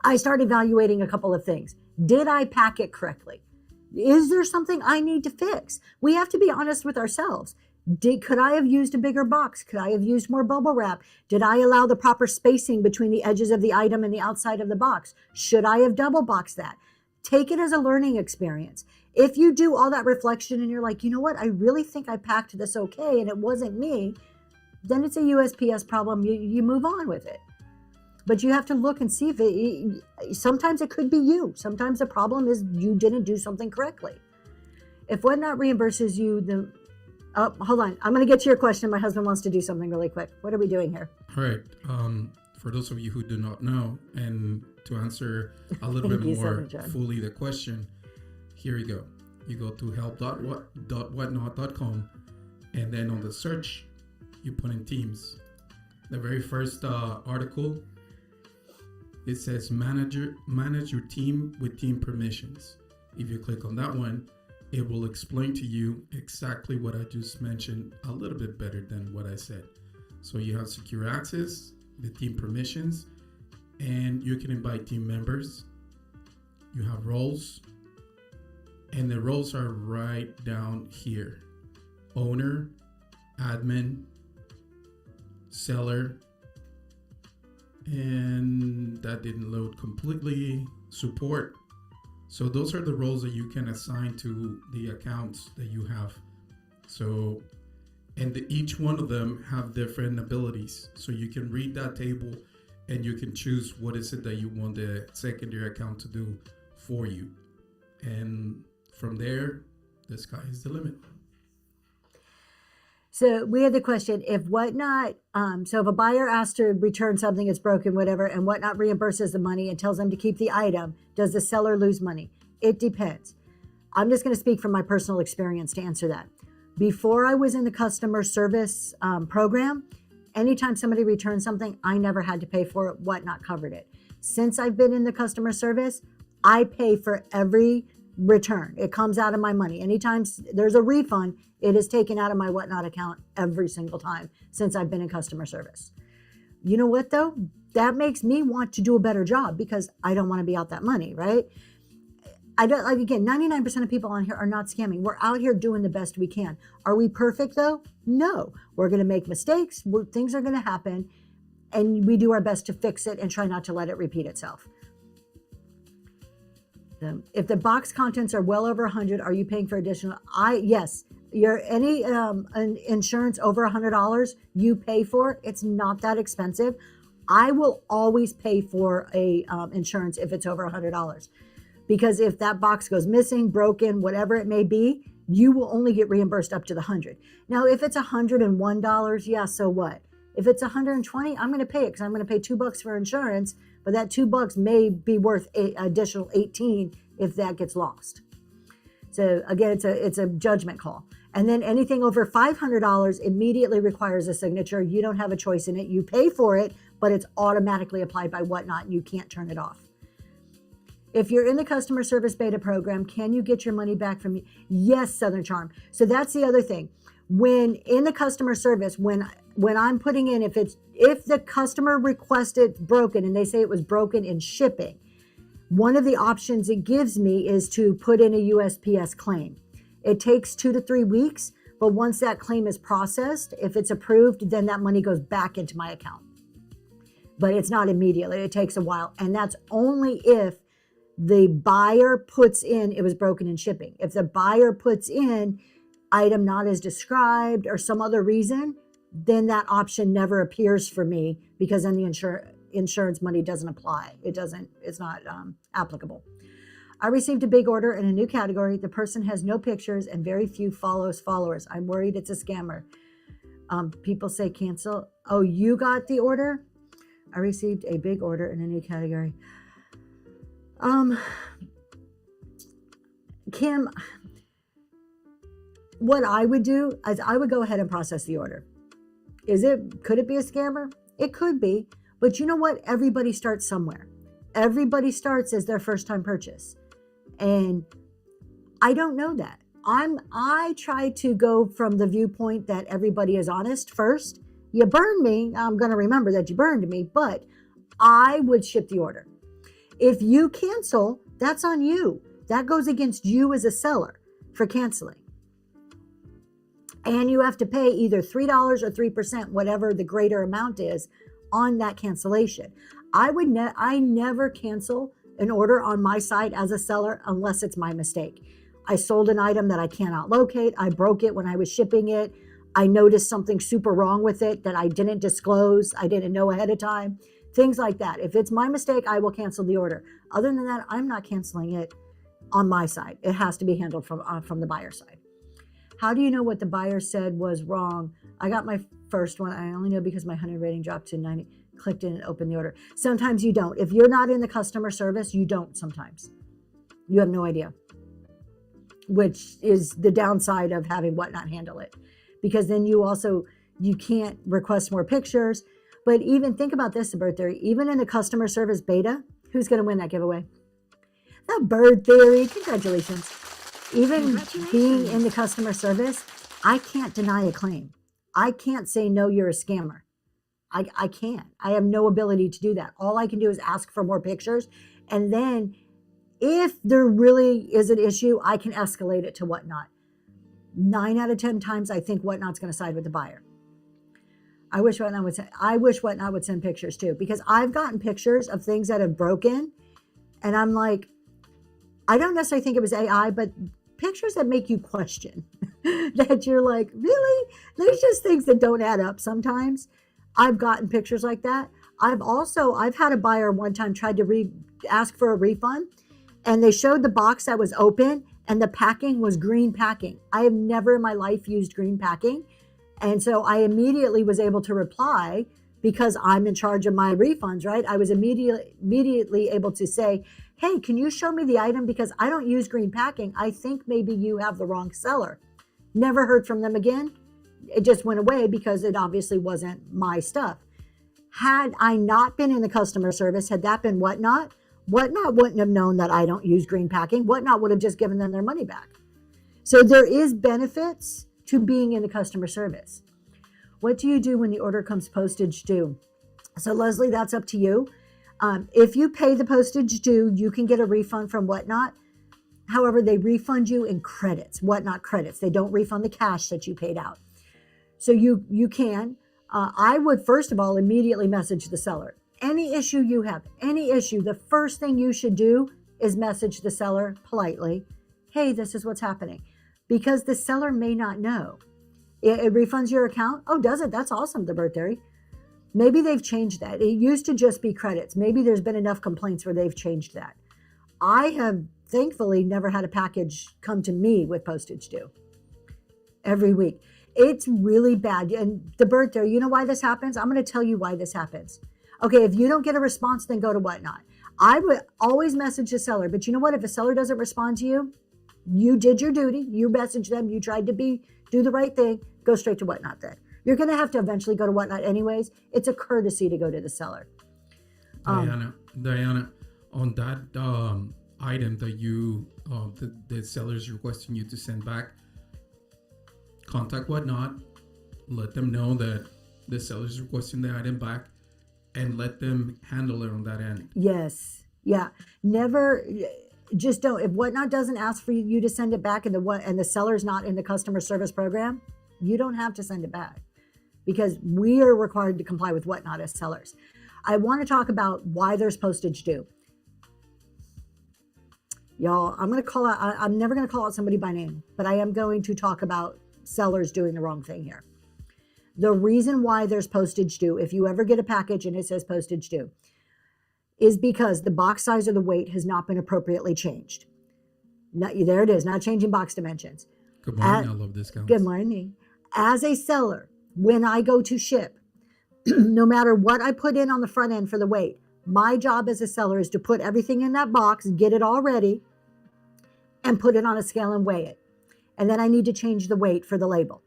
I start evaluating a couple of things. Did I pack it correctly? Is there something I need to fix? We have to be honest with ourselves. Could I have used a bigger box? Could I have used more bubble wrap? Did I allow the proper spacing between the edges of the item and the outside of the box? Should I have double boxed that? Take it as a learning experience. If you do all that reflection and you're like, you know what, I really think I packed this okay and it wasn't me, then it's a USPS problem. You move on with it. But you have to look and see if sometimes it could be you. Sometimes the problem is you didn't do something correctly. If Whatnot reimburses you, hold on. I'm going to get to your question. My husband wants to do something really quick. What are we doing here? All right. For those of you who do not know, and to answer a little bit Thank you so more much, John. fully the question, here you go. You go to help.whatnot.com, and then on the search, you put in teams. The very first article, it says manage your team with team permissions. If you click on that one, it will explain to you exactly what I just mentioned a little bit better than what I said. So you have secure access, the team permissions, and you can invite team members. You have roles, and the roles are right down here. Owner, admin, seller, and that didn't load completely. Support. So those are the roles that you can assign to the accounts that you have. So, and each one of them have different abilities. So you can read that table and you can choose what is it that you want the secondary account to do for you. And from there, the sky is the limit. So we had the question, if Whatnot, so if a buyer asks to return something that's broken, whatever, and Whatnot reimburses the money and tells them to keep the item, does the seller lose money? It depends. I'm just going to speak from my personal experience to answer that. Before I was in the customer service program, anytime somebody returned something, I never had to pay for it. Whatnot covered it. Since I've been in the customer service, I pay for every return. It comes out of my money. Anytime there's a refund, it is taken out of my Whatnot account every single time since I've been in customer service. You know what though? That makes me want to do a better job because I don't want to be out that money, right? I don't, like, again, 99% of people on here are not scamming. We're out here doing the best we can. Are we perfect though? No. We're going to make mistakes. Things are going to happen, and we do our best to fix it and try not to let it repeat itself. If the box contents are well over 100, are you paying for additional? Yes. Any insurance over $100 you pay for. It's not that expensive. I will always pay for a insurance if it's over $100, because if that box goes missing, broken, whatever it may be, you will only get reimbursed up to the 100. Now, if it's $101, yeah, so what? If it's $120, I'm going to pay it because I'm going to pay $2 for insurance, but that $2 may be worth an additional $18 if that gets lost. So again, it's a judgment call. And then anything over $500 immediately requires a signature. You don't have a choice in it. You pay for it, but it's automatically applied by Whatnot, and you can't turn it off. If you're in the customer service beta program, can you get your money back from me? Yes, Southern Charm. So that's the other thing. When in the customer service, when I'm putting in, if the customer requested broken and they say it was broken in shipping, one of the options it gives me is to put in a USPS claim. It takes 2 to 3 weeks, but once that claim is processed, if it's approved, then that money goes back into my account. But it's not immediately. It takes a while. And that's only if the buyer puts in it was broken in shipping. If the buyer puts in item not as described or some other reason, then that option never appears for me, because then the insurance money doesn't apply. It's not applicable. I received a big order in a new category. The person has no pictures and very few followers. I'm worried it's a scammer. People say cancel. Oh, you got the order? I received a big order in a new category. Kim, what I would do is I would go ahead and process the order. Could it be a scammer? It could be, but you know what? Everybody starts somewhere. Everybody starts as their first time purchase. And I don't know that. I try to go from the viewpoint that everybody is honest first, You burned me. I'm going to remember that you burned me, but I would ship the order. If you cancel, that's on you. That goes against you as a seller for canceling. And you have to pay either $3 or 3%, whatever the greater amount is on that cancellation. I never cancel an order on my side as a seller unless it's my mistake. I sold an item that I cannot locate. I broke it when I was shipping it. I noticed something super wrong with it that I didn't disclose. I didn't know ahead of time. Things like that. If it's my mistake, I will cancel the order. Other than that, I'm not canceling it on my side. It has to be handled from the buyer side. How do you know what the buyer said was wrong? I got my first one. I only know because my 100 rating dropped to 90. Clicked in and opened the order. Sometimes you don't. If you're not in the customer service, you don't sometimes. You have no idea, which is the downside of having Whatnot handle it. Because then you can't request more pictures. But even think about this, the Bird Theory, even in the customer service beta, who's going to win that giveaway? The Bird Theory, congratulations. Even being in the customer service, I can't deny a claim. I can't say, no, you're a scammer. I can't. I have no ability to do that. All I can do is ask for more pictures. And then if there really is an issue, I can escalate it to Whatnot. 9 out of 10 times, I think Whatnot's going to side with the buyer. I wish Whatnot would send pictures too, because I've gotten pictures of things that have broken. And I'm like, I don't necessarily think it was AI, but pictures that make you question that you're like, really? There's just things that don't add up sometimes. I've gotten pictures like that. I've had a buyer one time tried to ask for a refund, and they showed the box that was open and the packing was green packing. I have never in my life used green packing. And so I immediately was able to reply because I'm in charge of my refunds, right? I was immediately able to say, hey, can you show me the item? Because I don't use green packing. I think maybe you have the wrong seller. Never heard from them again. It just went away because it obviously wasn't my stuff. Had I not been in the customer service, had that been Whatnot, Whatnot wouldn't have known that I don't use green packing. Whatnot would have just given them their money back. So there is benefits to being in the customer service. What do you do when the order comes postage due? So Leslie, that's up to you. If you pay the postage due, you can get a refund from Whatnot. However, they refund you in credits, Whatnot credits. They don't refund the cash that you paid out. So you can. I would, first of all, immediately message the seller. Any issue you have, any issue, the first thing you should do is message the seller politely. Hey, this is what's happening. Because the seller may not know. It refunds your account. Oh, does it? That's awesome, the Bird Theory. Maybe they've changed that. It used to just be credits. Maybe there's been enough complaints where they've changed that. I have thankfully never had a package come to me with postage due every week. It's really bad. And the Bird Theory, you know why this happens? I'm going to tell you why this happens. Okay, if you don't get a response, then go to Whatnot. I would always message the seller. But you know what? If a seller doesn't respond to you, you did your duty. You messaged them. You tried to do the right thing. Go straight to Whatnot then. You're going to have to eventually go to Whatnot anyways. It's a courtesy to go to the seller. Diana, on that item that you, the seller is requesting you to send back, contact Whatnot, let them know that the seller is requesting the item back, and let them handle it on that end. Yes. Yeah. Never, just don't. If Whatnot doesn't ask for you to send it back and the seller's not in the customer service program, you don't have to send it back because we are required to comply with Whatnot as sellers. I want to talk about why there's postage due. Y'all, I'm never going to call out somebody by name, but I am going to talk about sellers doing the wrong thing here. The reason why there's postage due, if you ever get a package and it says postage due, is because the box size or the weight has not been appropriately changed. There it is, not changing box dimensions. Good morning, I love discounts. Good morning. As a seller, when I go to ship, no matter what I put in on the front end for the weight, my job as a seller is to put everything in that box, get it all ready, and put it on a scale and weigh it. And then I need to change the weight for the label.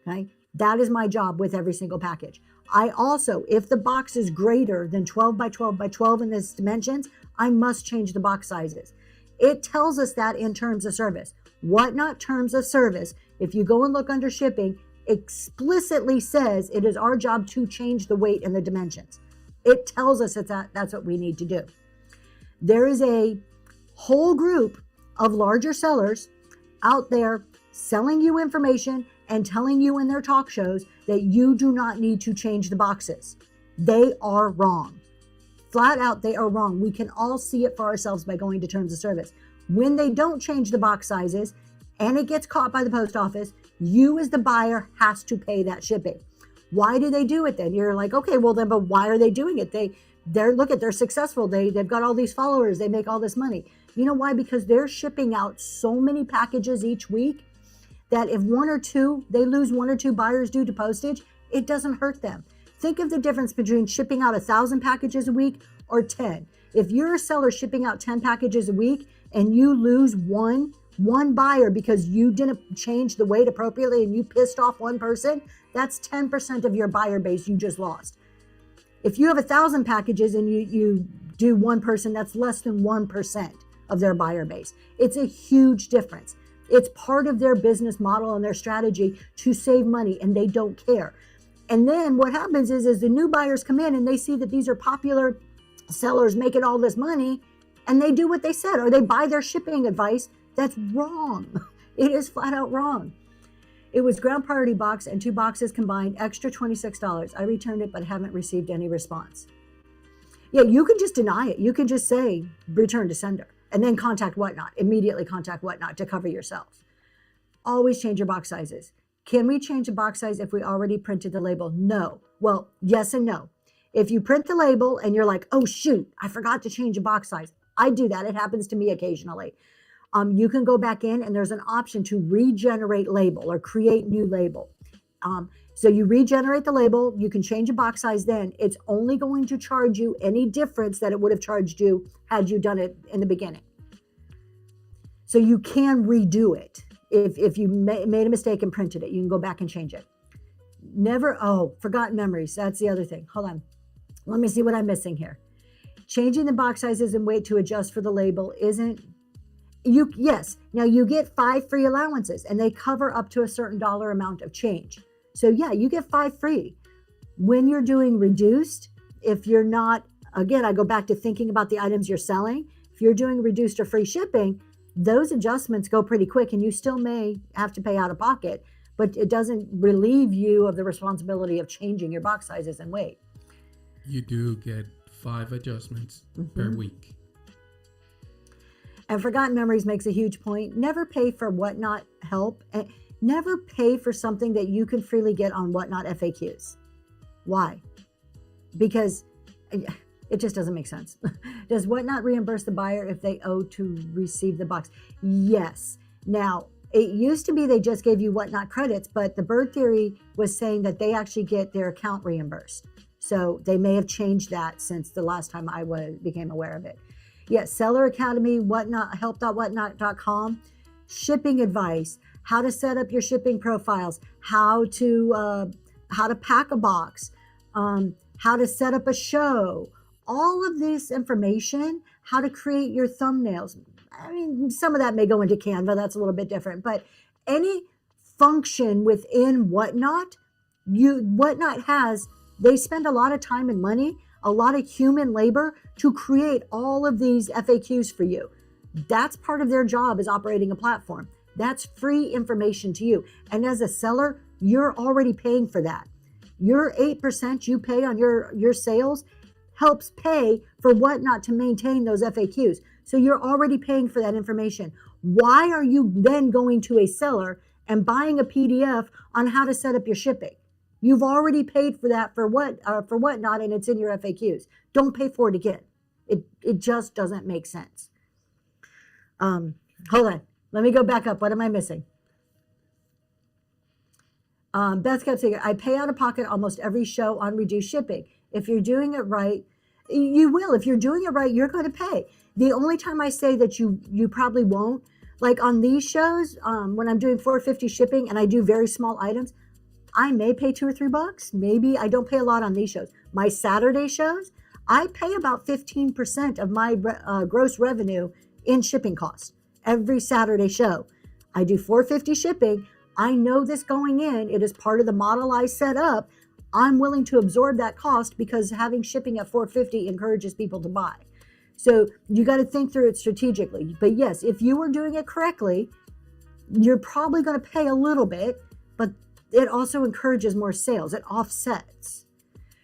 Okay? That is my job with every single package. I also, if the box is greater than 12 by 12 by 12 in its dimensions, I must change the box sizes. It tells us that in terms of service. Whatnot terms of service, if you go and look under shipping, explicitly says it is our job to change the weight and the dimensions. It tells us that's what we need to do. There is a whole group of larger sellers out there selling you information and telling you in their talk shows that you do not need to change the boxes. They are wrong. Flat out, they are wrong. We can all see it for ourselves by going to terms of service. When they don't change the box sizes and it gets caught by the post office, you as the buyer has to pay that shipping. Why do they do it then? You're like, okay, well then, but why are they doing it? They're successful. They've got all these followers. They make all this money. You know why? Because they're shipping out so many packages each week that if they lose one or two buyers due to postage, it doesn't hurt them. Think of the difference between shipping out 1,000 packages a week or 10. If you're a seller shipping out 10 packages a week and you lose one buyer because you didn't change the weight appropriately and you pissed off one person, that's 10% of your buyer base you just lost. If you have 1,000 packages and you do one person, that's less than 1% of their buyer base. It's a huge difference. It's part of their business model and their strategy to save money, and they don't care. And then what happens is the new buyers come in and they see that these are popular sellers making all this money, and they do what they said, or they buy their shipping advice. That's wrong. It is flat out wrong. It was ground priority box and 2 boxes combined, extra $26. I returned it, but haven't received any response. Yeah, you can just deny it. You can just say return to sender and then immediately contact Whatnot to cover yourself. Always change your box sizes. Can we change the box size if we already printed the label? No. Well, yes and no. If you print the label and you're like, oh shoot, I forgot to change the box size. I do that. It happens to me occasionally. You can go back in and there's an option to regenerate label or create new label. So you regenerate the label, you can change a box size then. It's only going to charge you any difference that it would have charged you had you done it in the beginning. So you can redo it. If you made a mistake and printed it, you can go back and change it. Forgotten memories. That's the other thing. Hold on. Let me see what I'm missing here. Changing the box sizes and weight to adjust for the label yes. Now you get 5 free allowances and they cover up to a certain dollar amount of change. So yeah, you get 5 free. When you're doing reduced, if you're not, again, I go back to thinking about the items you're selling. If you're doing reduced or free shipping, those adjustments go pretty quick and you still may have to pay out of pocket, but it doesn't relieve you of the responsibility of changing your box sizes and weight. You do get 5 adjustments per week. And Forgotten Memories makes a huge point. Never pay for Whatnot help. And never pay for something that you can freely get on Whatnot FAQs. Why? Because it just doesn't make sense. Does Whatnot reimburse the buyer if they owe to receive the box? Yes. Now, it used to be they just gave you Whatnot credits, but the Bird Theory was saying that they actually get their account reimbursed. So they may have changed that since the last time I became aware of it. Yes, Seller Academy, Whatnot, help.whatnot.com, shipping advice, how to set up your shipping profiles, how to pack a box, how to set up a show, all of this information, how to create your thumbnails. I mean, some of that may go into Canva, that's a little bit different, but any function within Whatnot, they spend a lot of time and money, a lot of human labor to create all of these FAQs for you. That's part of their job, is operating a platform. That's free information to you. And as a seller, you're already paying for that. Your 8% you pay on your sales helps pay for Whatnot to maintain those FAQs. So you're already paying for that information. Why are you then going to a seller and buying a PDF on how to set up your shipping? You've already paid for that for Whatnot, and it's in your FAQs. Don't pay for it again. It just doesn't make sense. Hold on. Let me go back up. What am I missing? Beth kept saying, I pay out of pocket almost every show on reduced shipping. If you're doing it right, you will. If you're doing it right, you're going to pay. The only time I say that you probably won't, like on these shows, when I'm doing $4.50 shipping and I do very small items, I may pay $2 or $3. Maybe I don't pay a lot on these shows. My Saturday shows, I pay about 15% of my gross revenue in shipping costs every Saturday show. I do $4.50 shipping. I know this going in. It is part of the model I set up. I'm willing to absorb that cost because having shipping at $450 encourages people to buy. So you got to think through it strategically. But yes, if you were doing it correctly, you're probably going to pay a little bit, but it also encourages more sales. It offsets.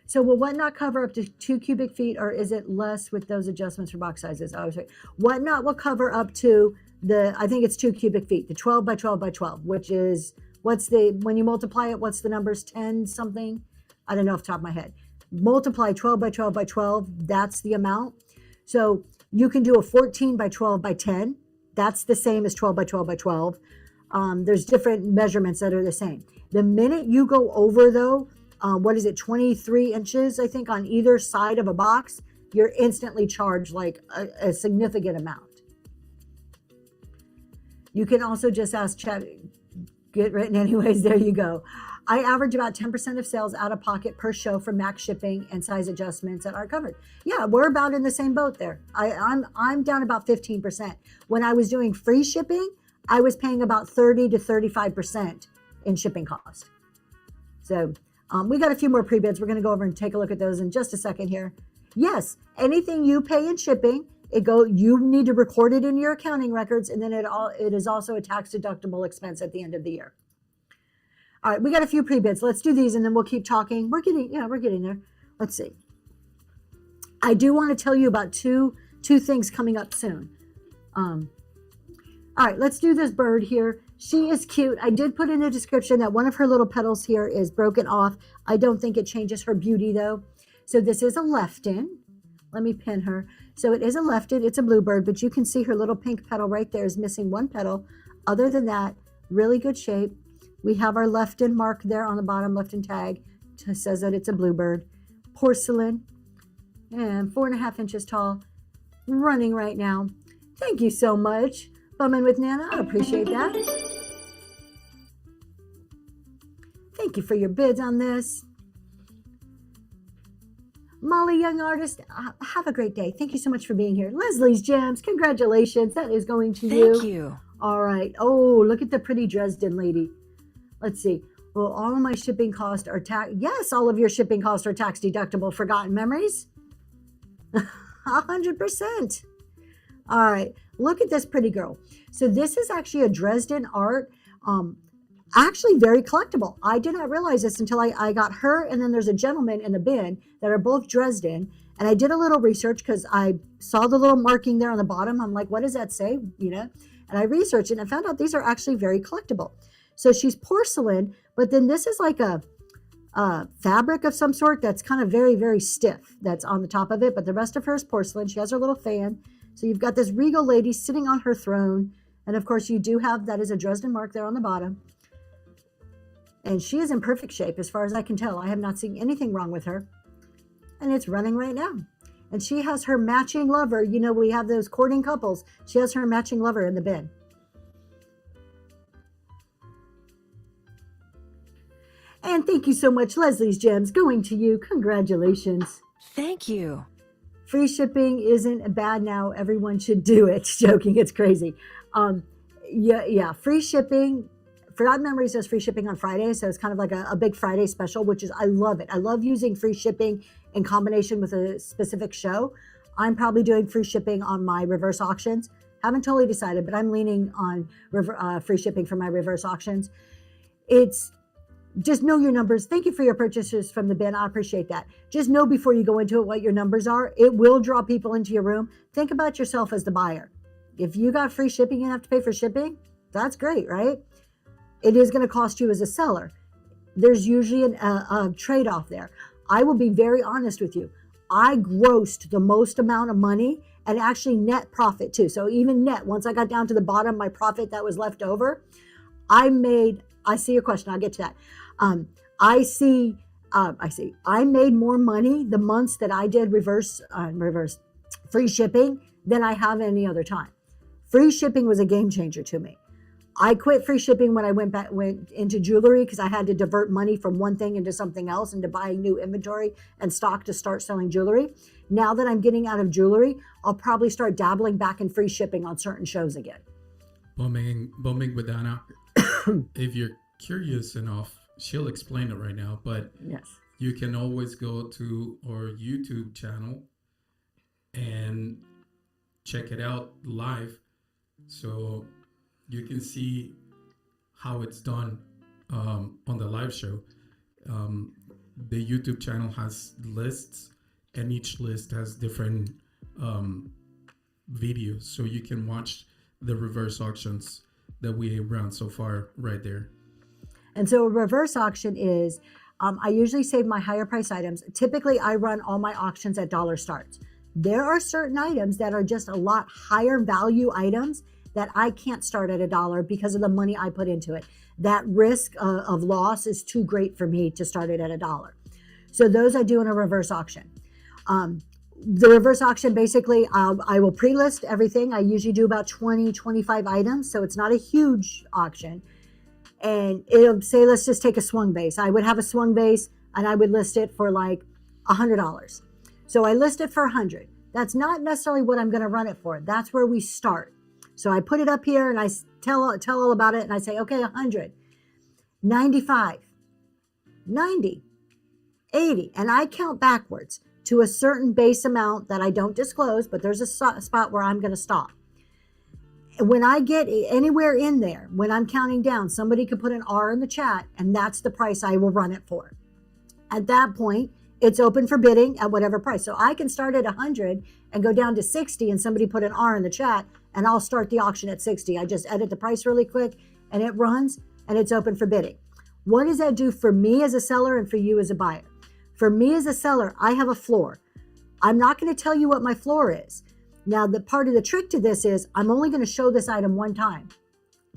So will Whatnot cover up to 2 cubic feet, or is it less with those adjustments for box sizes? I was right. Whatnot will cover up to I think it's 2 cubic feet, the 12 by 12 by 12, which is, when you multiply it, what's the numbers, 10 something? I don't know off the top of my head. Multiply 12 by 12 by 12, that's the amount. So you can do a 14 by 12 by 10. That's the same as 12 by 12 by 12. There's different measurements that are the same. The minute you go over though, 23 inches, I think, on either side of a box, you're instantly charged like a significant amount. You can also just ask chat, get written anyways, there you go. I average about 10% of sales out of pocket per show for max shipping and size adjustments that are covered. Yeah, we're about in the same boat there. I'm down about 15%. When I was doing free shipping, I was paying about 30 to 35% in shipping cost. So we got a few more pre-bids. We're going to go over and take a look at those in just a second here. Yes, anything you pay in shipping, you need to record it in your accounting records, and then it is also a tax deductible expense at the end of the year. All right, we got a few pre-bids. Let's do these and then we'll keep talking. We're getting there. Let's see. I do want to tell you about two things coming up soon. All right, let's do this bird here. She is cute. I did put in the description that one of her little petals here is broken off. I don't think it changes her beauty though. So this is a Lefton. Let me pin her. So it is a Lefton. It's a bluebird, but you can see her little pink petal right there is missing one petal. Other than that, really good shape. We have our Lefton mark there on the bottom, Lefton tag. It says that it's a bluebird. Porcelain, and 4.5 inches tall, running right now. Thank you so much, Bumming with Nana. I appreciate that. Thank you for your bids on this. Molly, young artist, have a great day. Thank you so much for being here. Leslie's Gems, congratulations. That is going to you. Thank you. All right. Oh, look at the pretty Dresden lady. Let's see. Well, all of my shipping costs are tax. Yes, all of your shipping costs are tax deductible. Forgotten memories? 100%. All right. Look at this pretty girl. So this is actually a Dresden art. Actually very collectible. I did not realize this until I got her, and then there's a gentleman in the bin that are both Dresden. And I did a little research because I saw the little marking there on the bottom. I'm like, what does that say? And I researched it and I found out these are actually very collectible. So she's porcelain, but then this is like a fabric of some sort that's kind of very, very stiff that's on the top of it. But the rest of her is porcelain. She has her little fan. So you've got this regal lady sitting on her throne. And of course you do have, that is a Dresden mark there on the bottom. And she is in perfect shape as far as I can tell. I have not seen anything wrong with her. And it's running right now. And she has her matching lover. We have those courting couples. She has her matching lover in the bin. And thank you so much, Leslie's Gems, going to you. Congratulations. Thank you. Free shipping isn't bad now. Everyone should do it. Joking, it's crazy. Yeah, free shipping. Forgotten Memories does free shipping on Friday, so it's kind of like a big Friday special, which is, I love it. I love using free shipping in combination with a specific show. I'm probably doing free shipping on my reverse auctions. Haven't totally decided, but I'm leaning on free shipping for my reverse auctions. It's just know your numbers. Thank you for your purchases from the bin. I appreciate that. Just know before you go into it what your numbers are. It will draw people into your room. Think about yourself as the buyer. If you got free shipping, you have to pay for shipping. That's great, right? It is going to cost you as a seller. There's usually a trade-off there. I will be very honest with you. I grossed the most amount of money and actually net profit too. So even net, once I got down to the bottom, my profit that was left over, I see your question. I'll get to that. I made more money the months that I did reverse free shipping than I have any other time. Free shipping was a game changer to me. I quit free shipping when I went into jewelry because I had to divert money from one thing into something else, into buying new inventory and stock to start selling jewelry. Now that I'm getting out of jewelry, I'll probably start dabbling back in free shipping on certain shows again. Bumming with Anna. If you're curious enough, she'll explain it right now, but Yes. you can always go to our YouTube channel and check it out live, so you can see how it's done on the live show. The YouTube channel has lists, and each list has different videos, so you can watch the reverse auctions that we run so far right there. And so a reverse auction is, I usually save my higher price items. Typically, I run all my auctions at dollar starts. There are certain items that are just a lot higher value items that I can't start at $1 because of the money I put into it. That risk of loss is too great for me to start it at $1. So those I do in a reverse auction. The reverse auction, basically, I will pre-list everything. I usually do about 20, 25 items, so it's not a huge auction. And it'll say, let's just take a swung base. I would have a swung base, and I would list it for like $100. So I list it for $100. That's not necessarily what I'm going to run it for. That's where we start. So I put it up here, and I tell all about it, and I say, okay, 100, 95, 90, 80, and I count backwards to a certain base amount that I don't disclose, but there's a spot where I'm going to stop. When I get anywhere in there, when I'm counting down, somebody could put an R in the chat, and that's the price I will run it for. At that point, it's open for bidding at whatever price. So I can start at 100 and go down to 60, and somebody put an R in the chat, and I'll start the auction at 60. I just edit the price really quick, and it runs, and it's open for bidding. What does that do for me as a seller and for you as a buyer? For me as a seller, I have a floor. I'm not going to tell you what my floor is. Now, the part of the trick to this is I'm only going to show this item one time.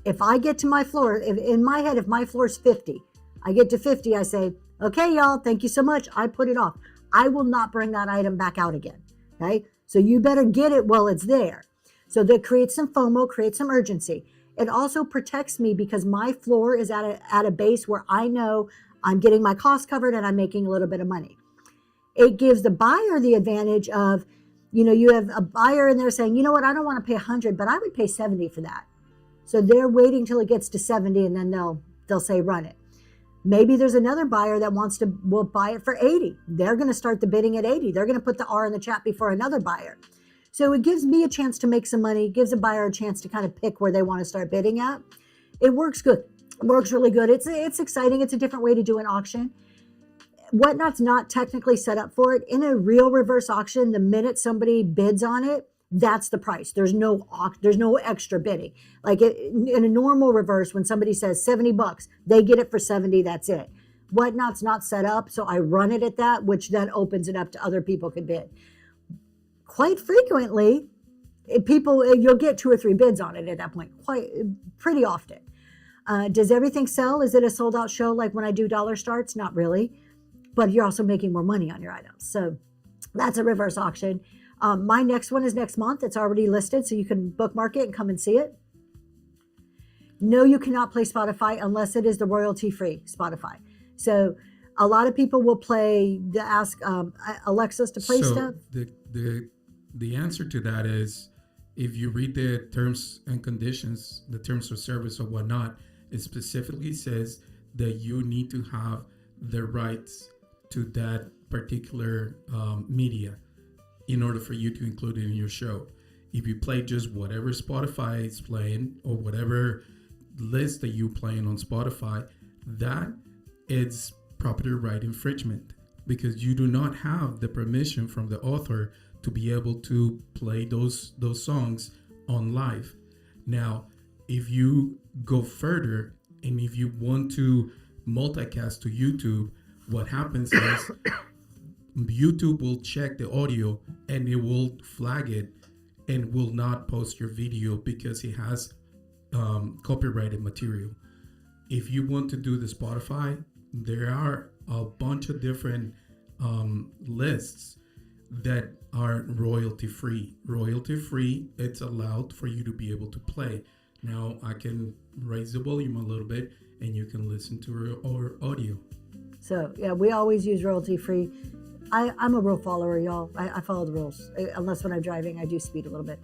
If I get to my floor, in my head, if my floor is 50, I get to 50, I say, okay, y'all, thank you so much. I put it off. I will not bring that item back out again. Okay. So you better get it while it's there. So that creates some FOMO, creates some urgency. It also protects me because my floor is at a base where I know I'm getting my costs covered and I'm making a little bit of money. It gives the buyer the advantage of, you have a buyer in there saying, you know what, I don't want to pay 100, but I would pay 70 for that. So they're waiting till it gets to 70, and then they'll say, run it. Maybe there's another buyer that will buy it for 80. They're going to start the bidding at 80. They're going to put the R in the chat before another buyer. So it gives me a chance to make some money, gives a buyer a chance to kind of pick where they want to start bidding at. It works good. It works really good. It's exciting. It's a different way to do an auction. Whatnot's not technically set up for it. In a real reverse auction, the minute somebody bids on it, that's the price. There's no extra bidding. Like in a normal reverse, when somebody says $70, they get it for 70. That's it. Whatnot's not set up, so I run it at that, which then opens it up to other people can bid. Quite frequently, you'll get 2 or 3 bids on it at that point. Pretty often. Does everything sell? Is it a sold out show like when I do dollar starts? Not really. But you're also making more money on your items. So that's a reverse auction. My next one is next month. It's already listed, so you can bookmark it and come and see it. No, you cannot play Spotify unless it is the royalty-free Spotify. So a lot of people will ask Alexis to play stuff. The answer to that is, if you read the terms and conditions, the terms of service or whatnot, it specifically says that you need to have the rights to that particular media in order for you to include it in your show. If you play just whatever Spotify is playing or whatever list that you playing on Spotify, that is property right infringement, because you do not have the permission from the author to be able to play those songs on live. Now, if you go further and if you want to multicast to YouTube, what happens is YouTube will check the audio and it will flag it and will not post your video because it has copyrighted material. If you want to do the Spotify, there are a bunch of different lists that are royalty free. Royalty free, it's allowed for you to be able to play. Now I can raise the volume a little bit and you can listen to our audio. So yeah, we always use royalty free. I'm a rule follower, y'all. I follow the rules. Unless when I'm driving, I do speed a little bit.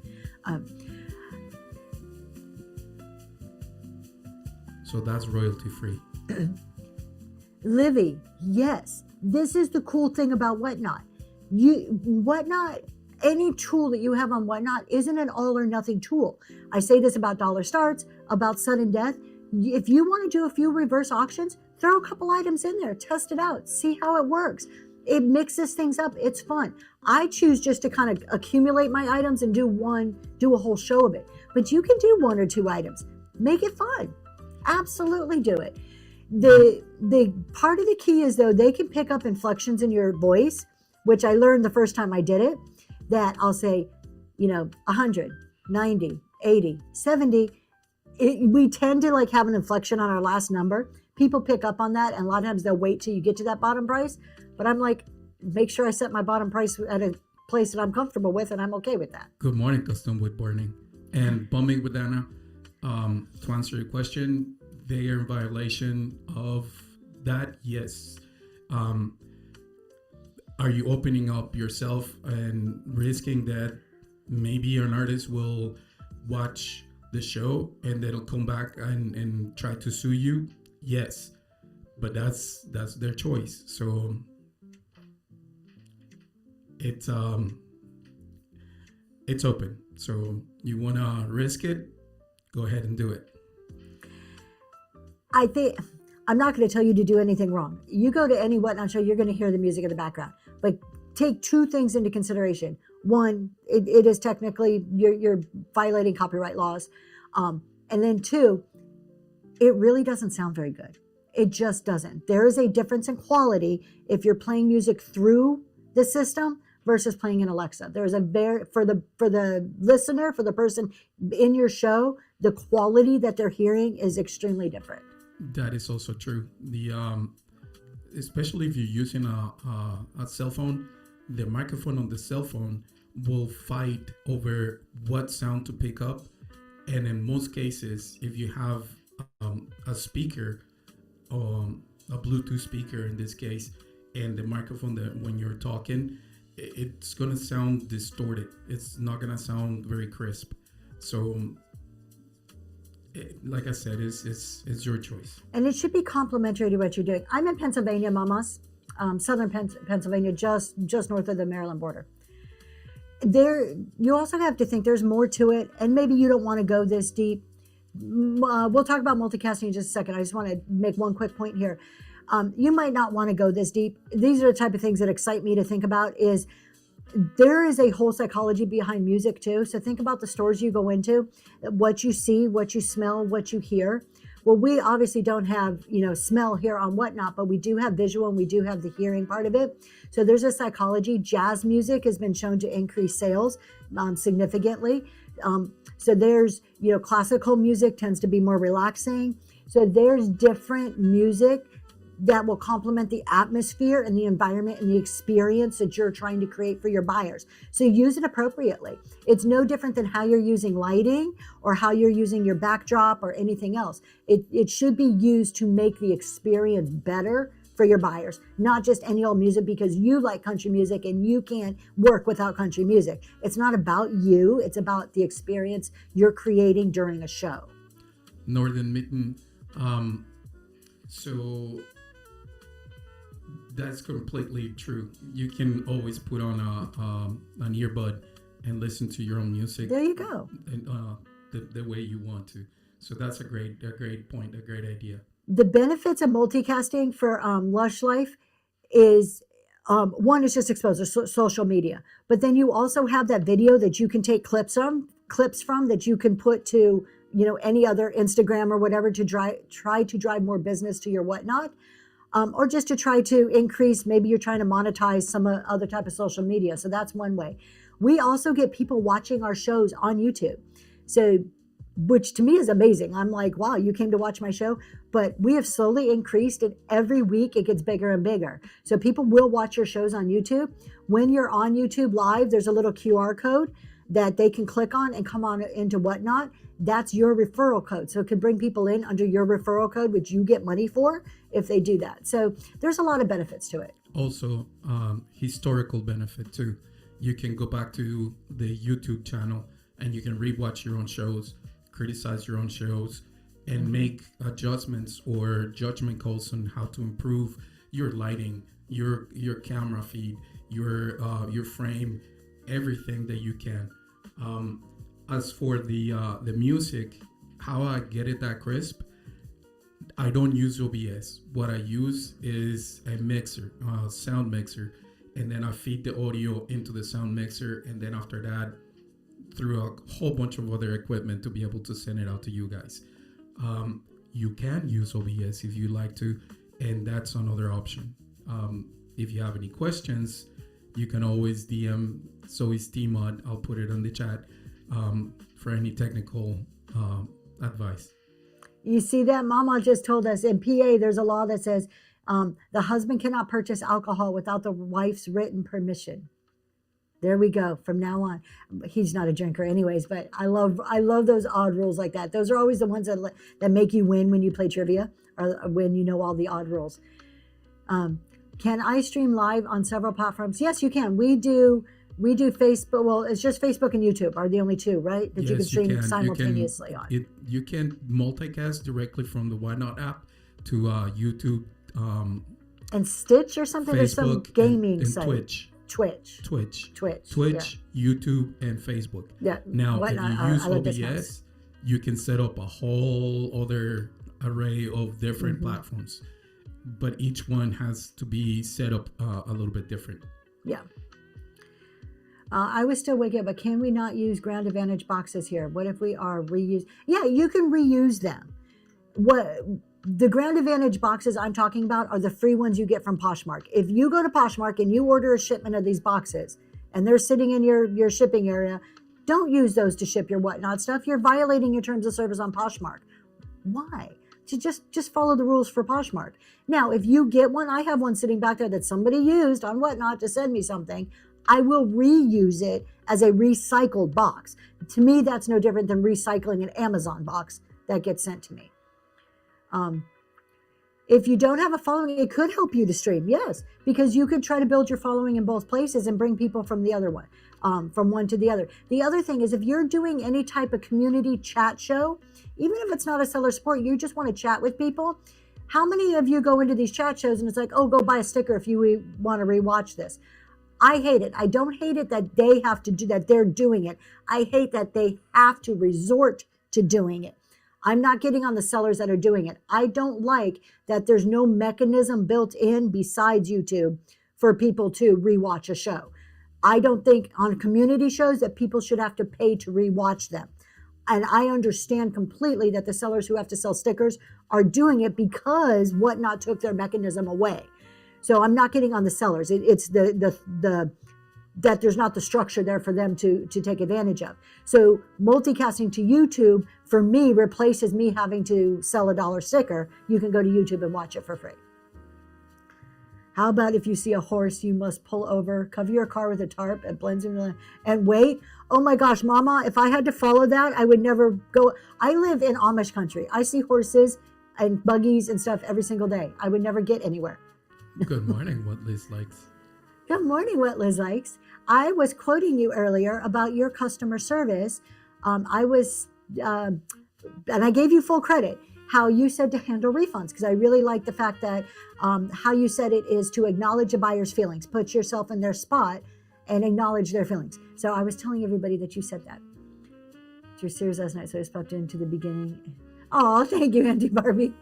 So that's royalty free. Livy, yes, this is the cool thing about Whatnot. Whatnot, any tool that you have on Whatnot isn't an all or nothing tool. I say this about dollar starts, about sudden death. If you want to do a few reverse auctions, throw a couple items in there, test it out, see how it works. It mixes things up. It's fun. I choose just to kind of accumulate my items and do a whole show of it. But you can do 1 or 2 items. Make it fun. Absolutely do it. The part of the key is, though, they can pick up inflections in your voice, which I learned the first time I did it, that I'll say, 100, 90, 80, 70. We tend to like have an inflection on our last number. People pick up on that, and a lot of times they'll wait till you get to that bottom price. But I'm like, make sure I set my bottom price at a place that I'm comfortable with, and I'm okay with that. Good morning, Custom Wood Burning. And Bumming with Anna, to answer your question, they are in violation of that, yes. Are you opening up yourself and risking that maybe an artist will watch the show and they'll come back and try to sue you? Yes, but that's their choice. So it's open. So you want to risk it, go ahead and do it. I think I'm not going to tell you to do anything wrong. You go to any Whatnot show, you're going to hear the music in the background. But take 2 things into consideration. One, it is technically you're violating copyright laws, and then 2, it really doesn't sound very good. It just doesn't. There is a difference in quality if you're playing music through the system versus playing in Alexa. There's a for the listener, for the person in your show, the quality that they're hearing is extremely different. That is also true. The especially if you're using a cell phone, the microphone on the cell phone will fight over what sound to pick up. And in most cases, if you have a speaker, a Bluetooth speaker in this case, and the microphone that when you're talking, it's going to sound distorted. It's not going to sound very crisp. So like I said, it's your choice. And it should be complementary to what you're doing. I'm in Pennsylvania, Mamas, southern Pennsylvania, just north of the Maryland border. There, you also have to think there's more to it, and maybe you don't want to go this deep. We'll talk about multicasting in just a second. I just want to make one quick point here. You might not want to go this deep. These are the type of things that excite me to think about. Is there is a whole psychology behind music too. So think about the stores you go into, what you see, what you smell, what you hear. Well, we obviously don't have, smell here on Whatnot, but we do have visual and we do have the hearing part of it. So there's a psychology. Jazz music has been shown to increase sales significantly. So there's, classical music tends to be more relaxing. So there's different music that will complement the atmosphere and the environment and the experience that you're trying to create for your buyers. So use it appropriately. It's no different than how you're using lighting or how you're using your backdrop or anything else. It should be used to make the experience better for your buyers, not just any old music because you like country music and you can't work without country music. It's not about you. It's about the experience you're creating during a show. Northern Mitten. So that's completely true. You can always put on an earbud and listen to your own music. There you go. And the way you want to. So that's a great point, a great idea. The benefits of multicasting for Lush Life is one is just exposure, social media. But then you also have that video that you can take clips from that you can put to any other Instagram or whatever to try to drive more business to your Whatnot. Or just to try to increase, maybe you're trying to monetize some other type of social media. So that's one way. We also get people watching our shows on YouTube. So, which to me is amazing. I'm like, wow, you came to watch my show. But we have slowly increased, and every week it gets bigger and bigger. So people will watch your shows on YouTube. When you're on YouTube Live, there's a little QR code that they can click on and come on into Whatnot. That's your referral code. So it could bring people in under your referral code, which you get money for if they do that. So there's a lot of benefits to it. Also, historical benefit too. You can go back to the YouTube channel and you can rewatch your own shows, criticize your own shows, and make adjustments or judgment calls on how to improve your lighting, your camera feed, your frame, everything that you can. As for the music, how I get it that crisp, I don't use OBS. What I use is a mixer, sound mixer, and then I feed the audio into the sound mixer, and then after that, through a whole bunch of other equipment to be able to send it out to you guys. You can use OBS if you like to, and that's another option. If you have any questions, you can always DM Zoe's Tmod. I'll put it on the chat for any technical advice. You see that? Mama just told us in PA, there's a law that says the husband cannot purchase alcohol without the wife's written permission. There we go. From now on, he's not a drinker anyways, but I love those odd rules like that. Those are always the ones that make you win when you play trivia or when you know all the odd rules. Can I stream live on several platforms? Yes, you can. We do Facebook. Well, it's just Facebook and YouTube are the only two, right? That you can stream simultaneously on. You can multicast directly from the Why Not app to YouTube, and Stitch or something. Facebook, There's some gaming and site. Twitch, Twitch, YouTube, and Facebook. Yeah. Now, if you use I like this house. OBS, you can set up a whole other array of different platforms, but each one has to be set up a little bit different. Yeah. I was still waking up, but can we not use Ground Advantage boxes here? What if we are reused? Yeah, you can reuse them. What the Ground Advantage boxes I'm talking about are the free ones you get from Poshmark. If you go to Poshmark and you order a shipment of these boxes and they're sitting in your shipping area, don't use those to ship your whatnot stuff. You're violating your terms of service on Poshmark. Why? To just follow the rules for Poshmark. Now, if you get one, I have one sitting back there that somebody used on whatnot to send me something. I will reuse it as a recycled box. To me, that's no different than recycling an Amazon box that gets sent to me. If you don't have a following, it could help you to stream, yes, because you could try to build your following in both places and bring people from the other one, from one to the other. The other thing is if you're doing any type of community chat show, even if it's not a seller support, you just want to chat with people. How many of you go into these chat shows and it's like, oh, go buy a sticker if you want to rewatch this? I hate it. I don't hate it that they have to do that. They're doing it. I hate that they have to resort to doing it. I'm not getting on the sellers that are doing it. I don't like that there's no mechanism built in besides YouTube for people to rewatch a show. I don't think on community shows that people should have to pay to rewatch them. And I understand completely that the sellers who have to sell stickers are doing it because Whatnot took their mechanism away. So I'm not getting on the sellers. It's the that there's not the structure there for them to take advantage of. So multicasting to YouTube for me replaces me having to sell $1 sticker. You can go to YouTube and watch it for free. How about if you see a horse, you must pull over, cover your car with a tarp, it blends in and wait. Oh my gosh, Mama, if I had to follow that, I would never go. I live in Amish country. I see horses and buggies and stuff every single day. I would never get anywhere. Good morning, What Liz Likes. Good morning, What Liz Likes. I was quoting you earlier about your customer service. And I gave you full credit, how you said to handle refunds, because I really like the fact that how you said it is to acknowledge a buyer's feelings, put yourself in their spot and acknowledge their feelings. So I was telling everybody that you said that. It's your series last night, so I just popped into the beginning. Oh, thank you, Auntie Barbie.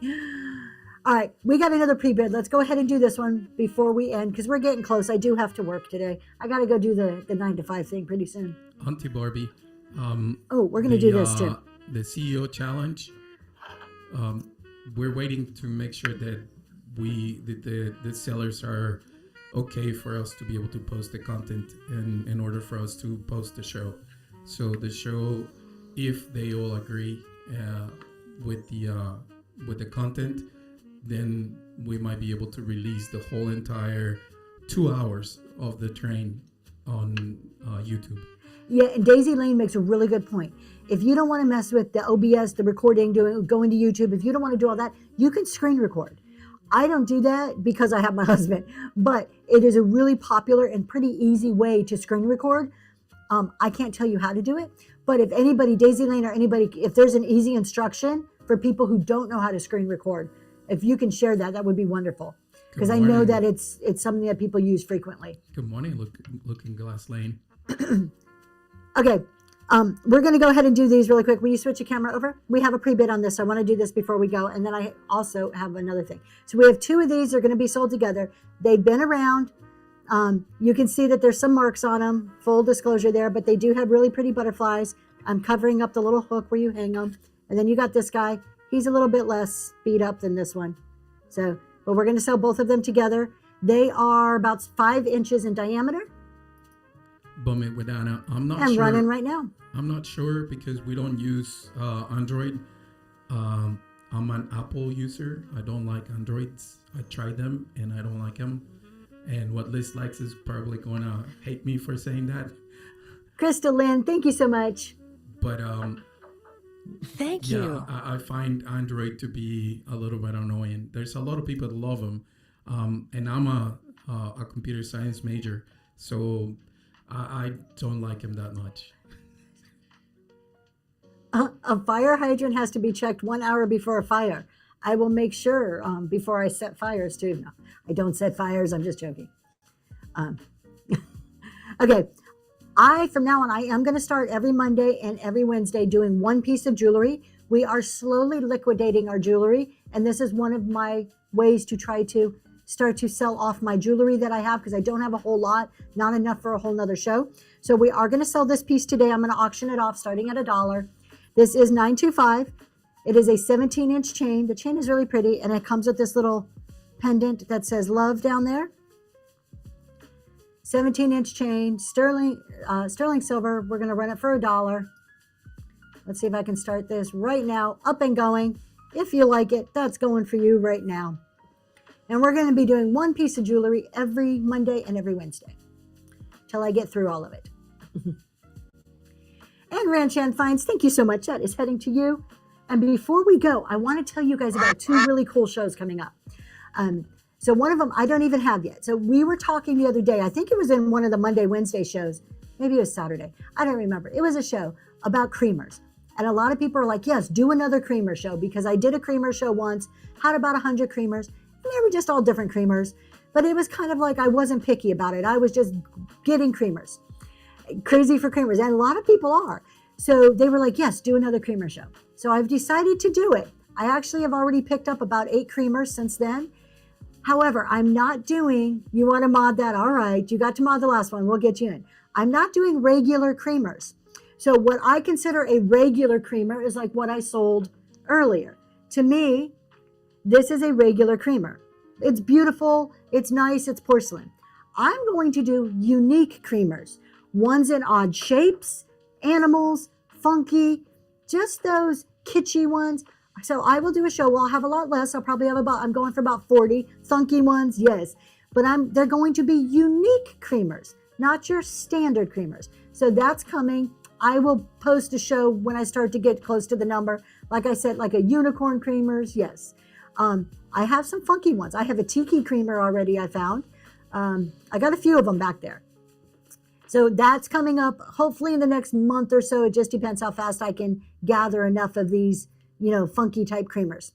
All right, we got another pre-bid. Let's go ahead and do this one before we end because we're getting close. I do have to work today. I got to go do the 9 to 5 thing pretty soon. Auntie Barbie. We're going to do this too. The CEO challenge. We're waiting to make sure that the sellers are okay for us to be able to post the content in order for us to post the show. So the show, if they all agree with the content, then we might be able to release the whole entire 2 hours of the train on YouTube. Yeah, and Daisy Lane makes a really good point. If you don't want to mess with the OBS, the recording, going to YouTube, if you don't want to do all that, you can screen record. I don't do that because I have my husband, but it is a really popular and pretty easy way to screen record. I can't tell you how to do it, but if anybody, Daisy Lane or anybody, if there's an easy instruction for for people who don't know how to screen record. If you can share that, that would be wonderful. Because I know morning. that it's something that people use frequently. Good morning, Looking Glass Lane. Okay, we're going to go ahead and do these really quick. Will you switch your camera over? We have a pre-bid on this. So I want to do this before we go. And then I also have another thing. So we have 2 of these. They're going to be sold together. They've been around. You can see that there's some marks on them. Full disclosure there. But they do have really pretty butterflies. I'm covering up the little hook where you hang them. And then you got this guy. He's a little bit less beat up than this one. So, but we're going to sell both of them together. They are about 5 inches in diameter. Bummy Widana, I'm not And sure. running right now. I'm not sure because we don't use Android. I'm an Apple user. I don't like Androids. I tried them and I don't like them. And what Liz likes is probably going to hate me for saying that. Crystal Lynn, thank you so much. But Thank yeah, you. I find Android to be a little bit annoying. There's a lot of people that love them. And I'm a computer science major. So I don't like them that much. A fire hydrant has to be checked 1 hour before a fire. I will make sure before I set fires too. No, I don't set fires. I'm just joking. Okay. From now on, I am going to start every Monday and every Wednesday doing one piece of jewelry. We are slowly liquidating our jewelry. And this is one of my ways to try to start to sell off my jewelry that I have because I don't have a whole lot, not enough for a whole nother show. So we are going to sell this piece today. I'm going to auction it off starting at $1. This is $925. It is a 17-inch chain. The chain is really pretty, and it comes with this little pendant that says love down there. 17-inch chain, sterling silver. We're going to run it for $1. Let's see if I can start this right now, up and going. If you like it, that's going for you right now. And we're going to be doing one piece of jewelry every Monday and every Wednesday till I get through all of it. And Ranchan Finds, thank you so much. That is heading to you. And before we go, I want to tell you guys about 2 really cool shows coming up. So one of them I don't even have yet. So we were talking the other day. I think it was in one of the Monday, Wednesday shows. Maybe it was Saturday. I don't remember. It was a show about creamers. And a lot of people are like, yes, do another creamer show because I did a creamer show once, had about 100 creamers. And they were just all different creamers. But it was kind of like I wasn't picky about it. I was just getting creamers. Crazy for creamers. And a lot of people are. So they were like, yes, do another creamer show. So I've decided to do it. I actually have already picked up about 8 creamers since then. However, I'm not doing, you want to mod that? All right, you got to mod the last one. We'll get you in. I'm not doing regular creamers. So what I consider a regular creamer is like what I sold earlier. To me, this is a regular creamer. It's beautiful. It's nice. It's porcelain. I'm going to do unique creamers. Ones in odd shapes, animals, funky, just those kitschy ones. So I will do a show. Well, I'll have a lot less. I'll probably have I'm going for about 40 funky ones. Yes. But they're going to be unique creamers, not your standard creamers. So that's coming. I will post a show when I start to get close to the number. Like I said, like a unicorn creamers. Yes. I have some funky ones. I have a tiki creamer already I found. I got a few of them back there. So that's coming up hopefully in the next month or so. It just depends how fast I can gather enough of these, funky type creamers.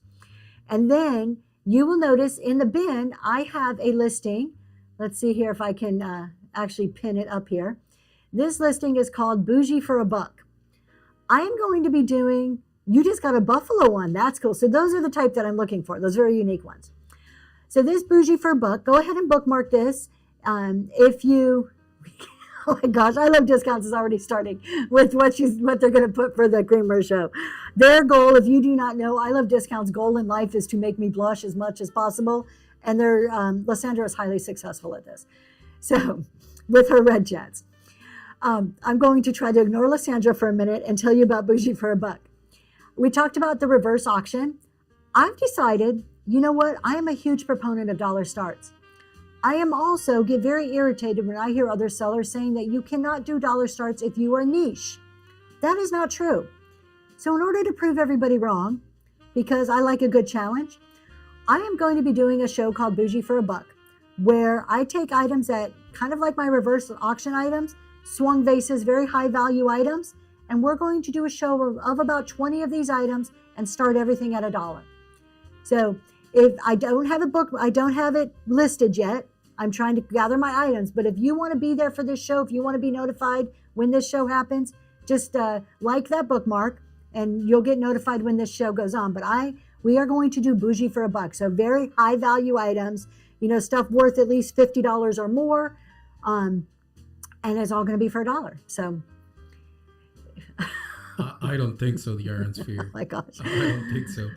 And then you will notice in the bin, I have a listing. Let's see here if I can actually pin it up here. This listing is called Bougie for a Buck. I am going to be doing, you just got a buffalo one. That's cool. So those are the type that I'm looking for. Those very unique ones. So this Bougie for a Buck, go ahead and bookmark this. If you, oh my gosh, I Love Discounts is already starting with what they're going to put for the creamer show. Their goal, if you do not know, I Love Discounts' goal in life is to make me blush as much as possible. And Lysandra is highly successful at this. So with her red jets. I'm going to try to ignore Lysandra for a minute and tell you about Bougie for a Buck. We talked about the reverse auction. I've decided, you know what? I am a huge proponent of dollar starts. I am also get very irritated when I hear other sellers saying that you cannot do dollar starts if you are niche. That is not true. So in order to prove everybody wrong, because I like a good challenge, I am going to be doing a show called Bougie for a Buck, where I take items that kind of like my reverse auction items, swung vases, very high value items, and we're going to do a show of about 20 of these items and start everything at $1. So if I don't have it listed yet. I'm trying to gather my items, but if you want to be there for this show, if you want to be notified when this show happens, just like that bookmark and you'll get notified when this show goes on. But we are going to do bougie for $1. So very high value items, stuff worth at least $50 or more. And it's all going to be for $1. So I don't think so, the Iron Sphere. oh my gosh. I don't think so.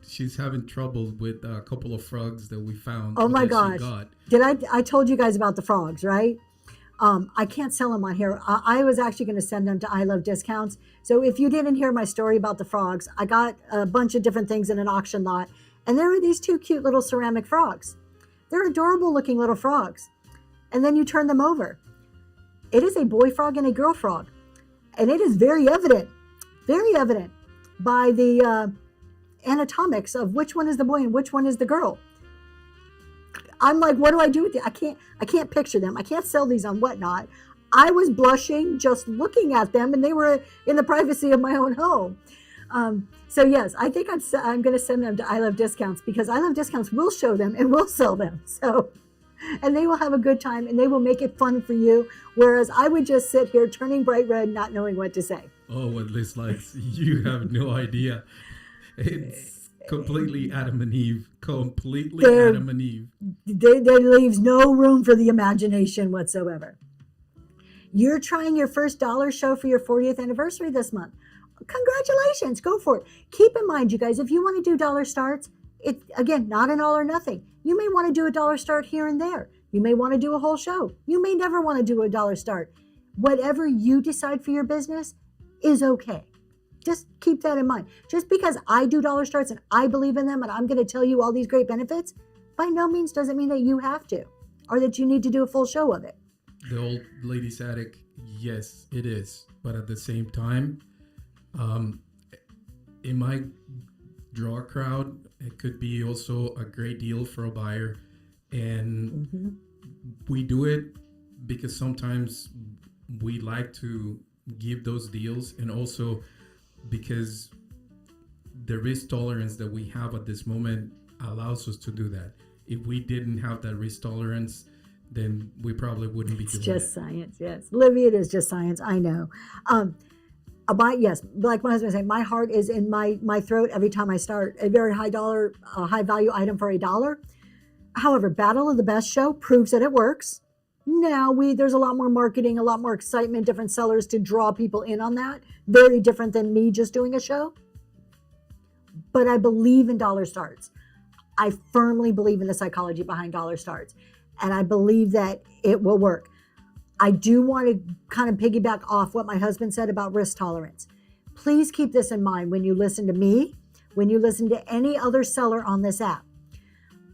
She's having trouble with a couple of frogs that we found. Oh my that she gosh. got. I told you guys about the frogs, right? I can't sell them on here. I was actually going to send them to I Love Discounts. So if you didn't hear my story about the frogs, I got a bunch of different things in an auction lot. And there were these 2 cute little ceramic frogs. They're adorable looking little frogs. And then you turn them over. It is a boy frog and a girl frog. And it is very evident by the anatomics of which one is the boy and which one is the girl. I'm like, what do I do with it? I can't picture them. I can't sell these on Whatnot. I was blushing just looking at them, and they were in the privacy of my own home. So yes, I think I'm going to send them to I Love Discounts, because I Love Discounts will show them and will sell them. So, and they will have a good time and they will make it fun for you. Whereas I would just sit here turning bright red, not knowing what to say. Oh, what Liz likes. You have no idea. It's completely Adam and Eve. Adam and Eve. There leaves no room for the imagination whatsoever. You're trying your first dollar show for your 40th anniversary this month. Congratulations. Go for it. Keep in mind, you guys, if you want to do dollar starts, it's, again, not an all or nothing. You may want to do a dollar start here and there. You may want to do a whole show. You may never want to do a dollar start. Whatever you decide for your business is okay. Just keep that in mind. Just because I do dollar starts and I believe in them and I'm going to tell you all these great benefits, by no means doesn't mean that you have to or that you need to do a full show of it. The old lady's attic, yes, it is. But at the same time, in my draw crowd, it could be also a great deal for a buyer. And we do it because sometimes we like to give those deals, and also because the risk tolerance that we have at this moment allows us to do that. If we didn't have that risk tolerance, then we probably wouldn't be doing it. It's just science, yes. Livy, it is just science, I know. Yes, like my husband said, my heart is in my throat every time I start a very high value item for $1. However, Battle of the Best show proves that it works. Now there's a lot more marketing, a lot more excitement, different sellers to draw people in on that. Very different than me just doing a show. But I believe in dollar starts. I firmly believe in the psychology behind dollar starts. And I believe that it will work. I do want to kind of piggyback off what my husband said about risk tolerance. Please keep this in mind when you listen to me, when you listen to any other seller on this app.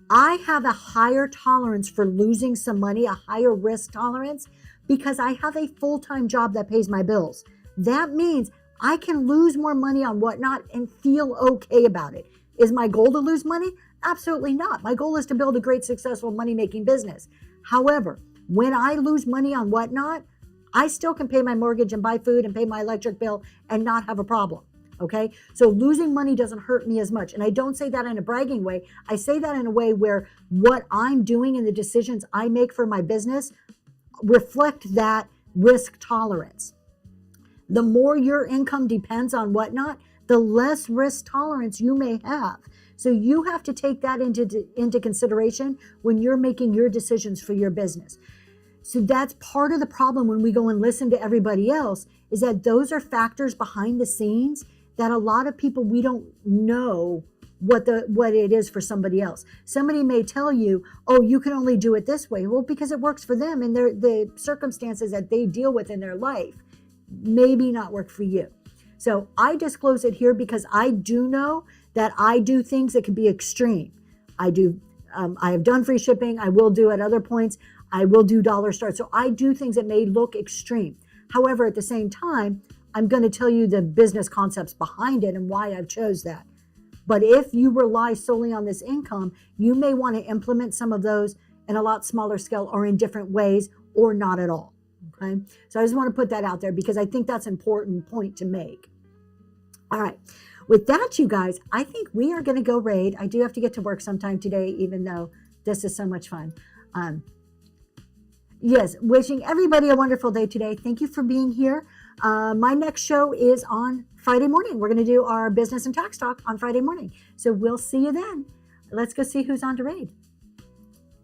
I have a higher tolerance for losing some money, a higher risk tolerance, because I have a full-time job that pays my bills. That means I can lose more money on Whatnot and feel okay about it. Is my goal to lose money? Absolutely not. My goal is to build a great, successful money-making business. However, when I lose money on Whatnot, I still can pay my mortgage and buy food and pay my electric bill and not have a problem. Okay, so losing money doesn't hurt me as much. And I don't say that in a bragging way. I say that in a way where what I'm doing and the decisions I make for my business reflect that risk tolerance. The more your income depends on Whatnot, the less risk tolerance you may have. So you have to take that into consideration when you're making your decisions for your business. So that's part of the problem when we go and listen to everybody else, is that those are factors behind the scenes that a lot of people, we don't know what it is for somebody else. Somebody may tell you, oh, you can only do it this way. Well, because it works for them and the circumstances that they deal with in their life maybe not work for you. So I disclose it here because I do know that I do things that can be extreme. I have done free shipping. I will do at other points. I will do dollar starts. So I do things that may look extreme. However, at the same time, I'm going to tell you the business concepts behind it and why I've chose that. But if you rely solely on this income, you may want to implement some of those in a lot smaller scale or in different ways or not at all. Okay. So I just want to put that out there because I think that's an important point to make. All right. With that, you guys, I think we are going to go raid. I do have to get to work sometime today, even though this is so much fun. Yes, wishing everybody a wonderful day today. Thank you for being here. My next show is on Friday morning. We're going to do our business and tax talk on Friday morning. So we'll see you then. Let's go see who's on to raid.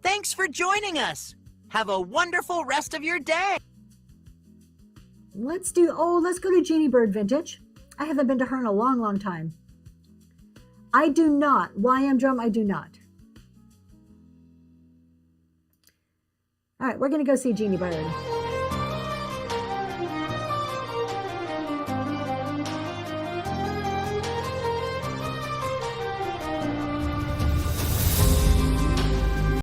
Thanks for joining us. Have a wonderful rest of your day. Let's go to Jeannie Bird Vintage. I haven't been to her in a long, long time. I do not. YM Drum, I do not. All right, we're going to go see Jeannie Bird.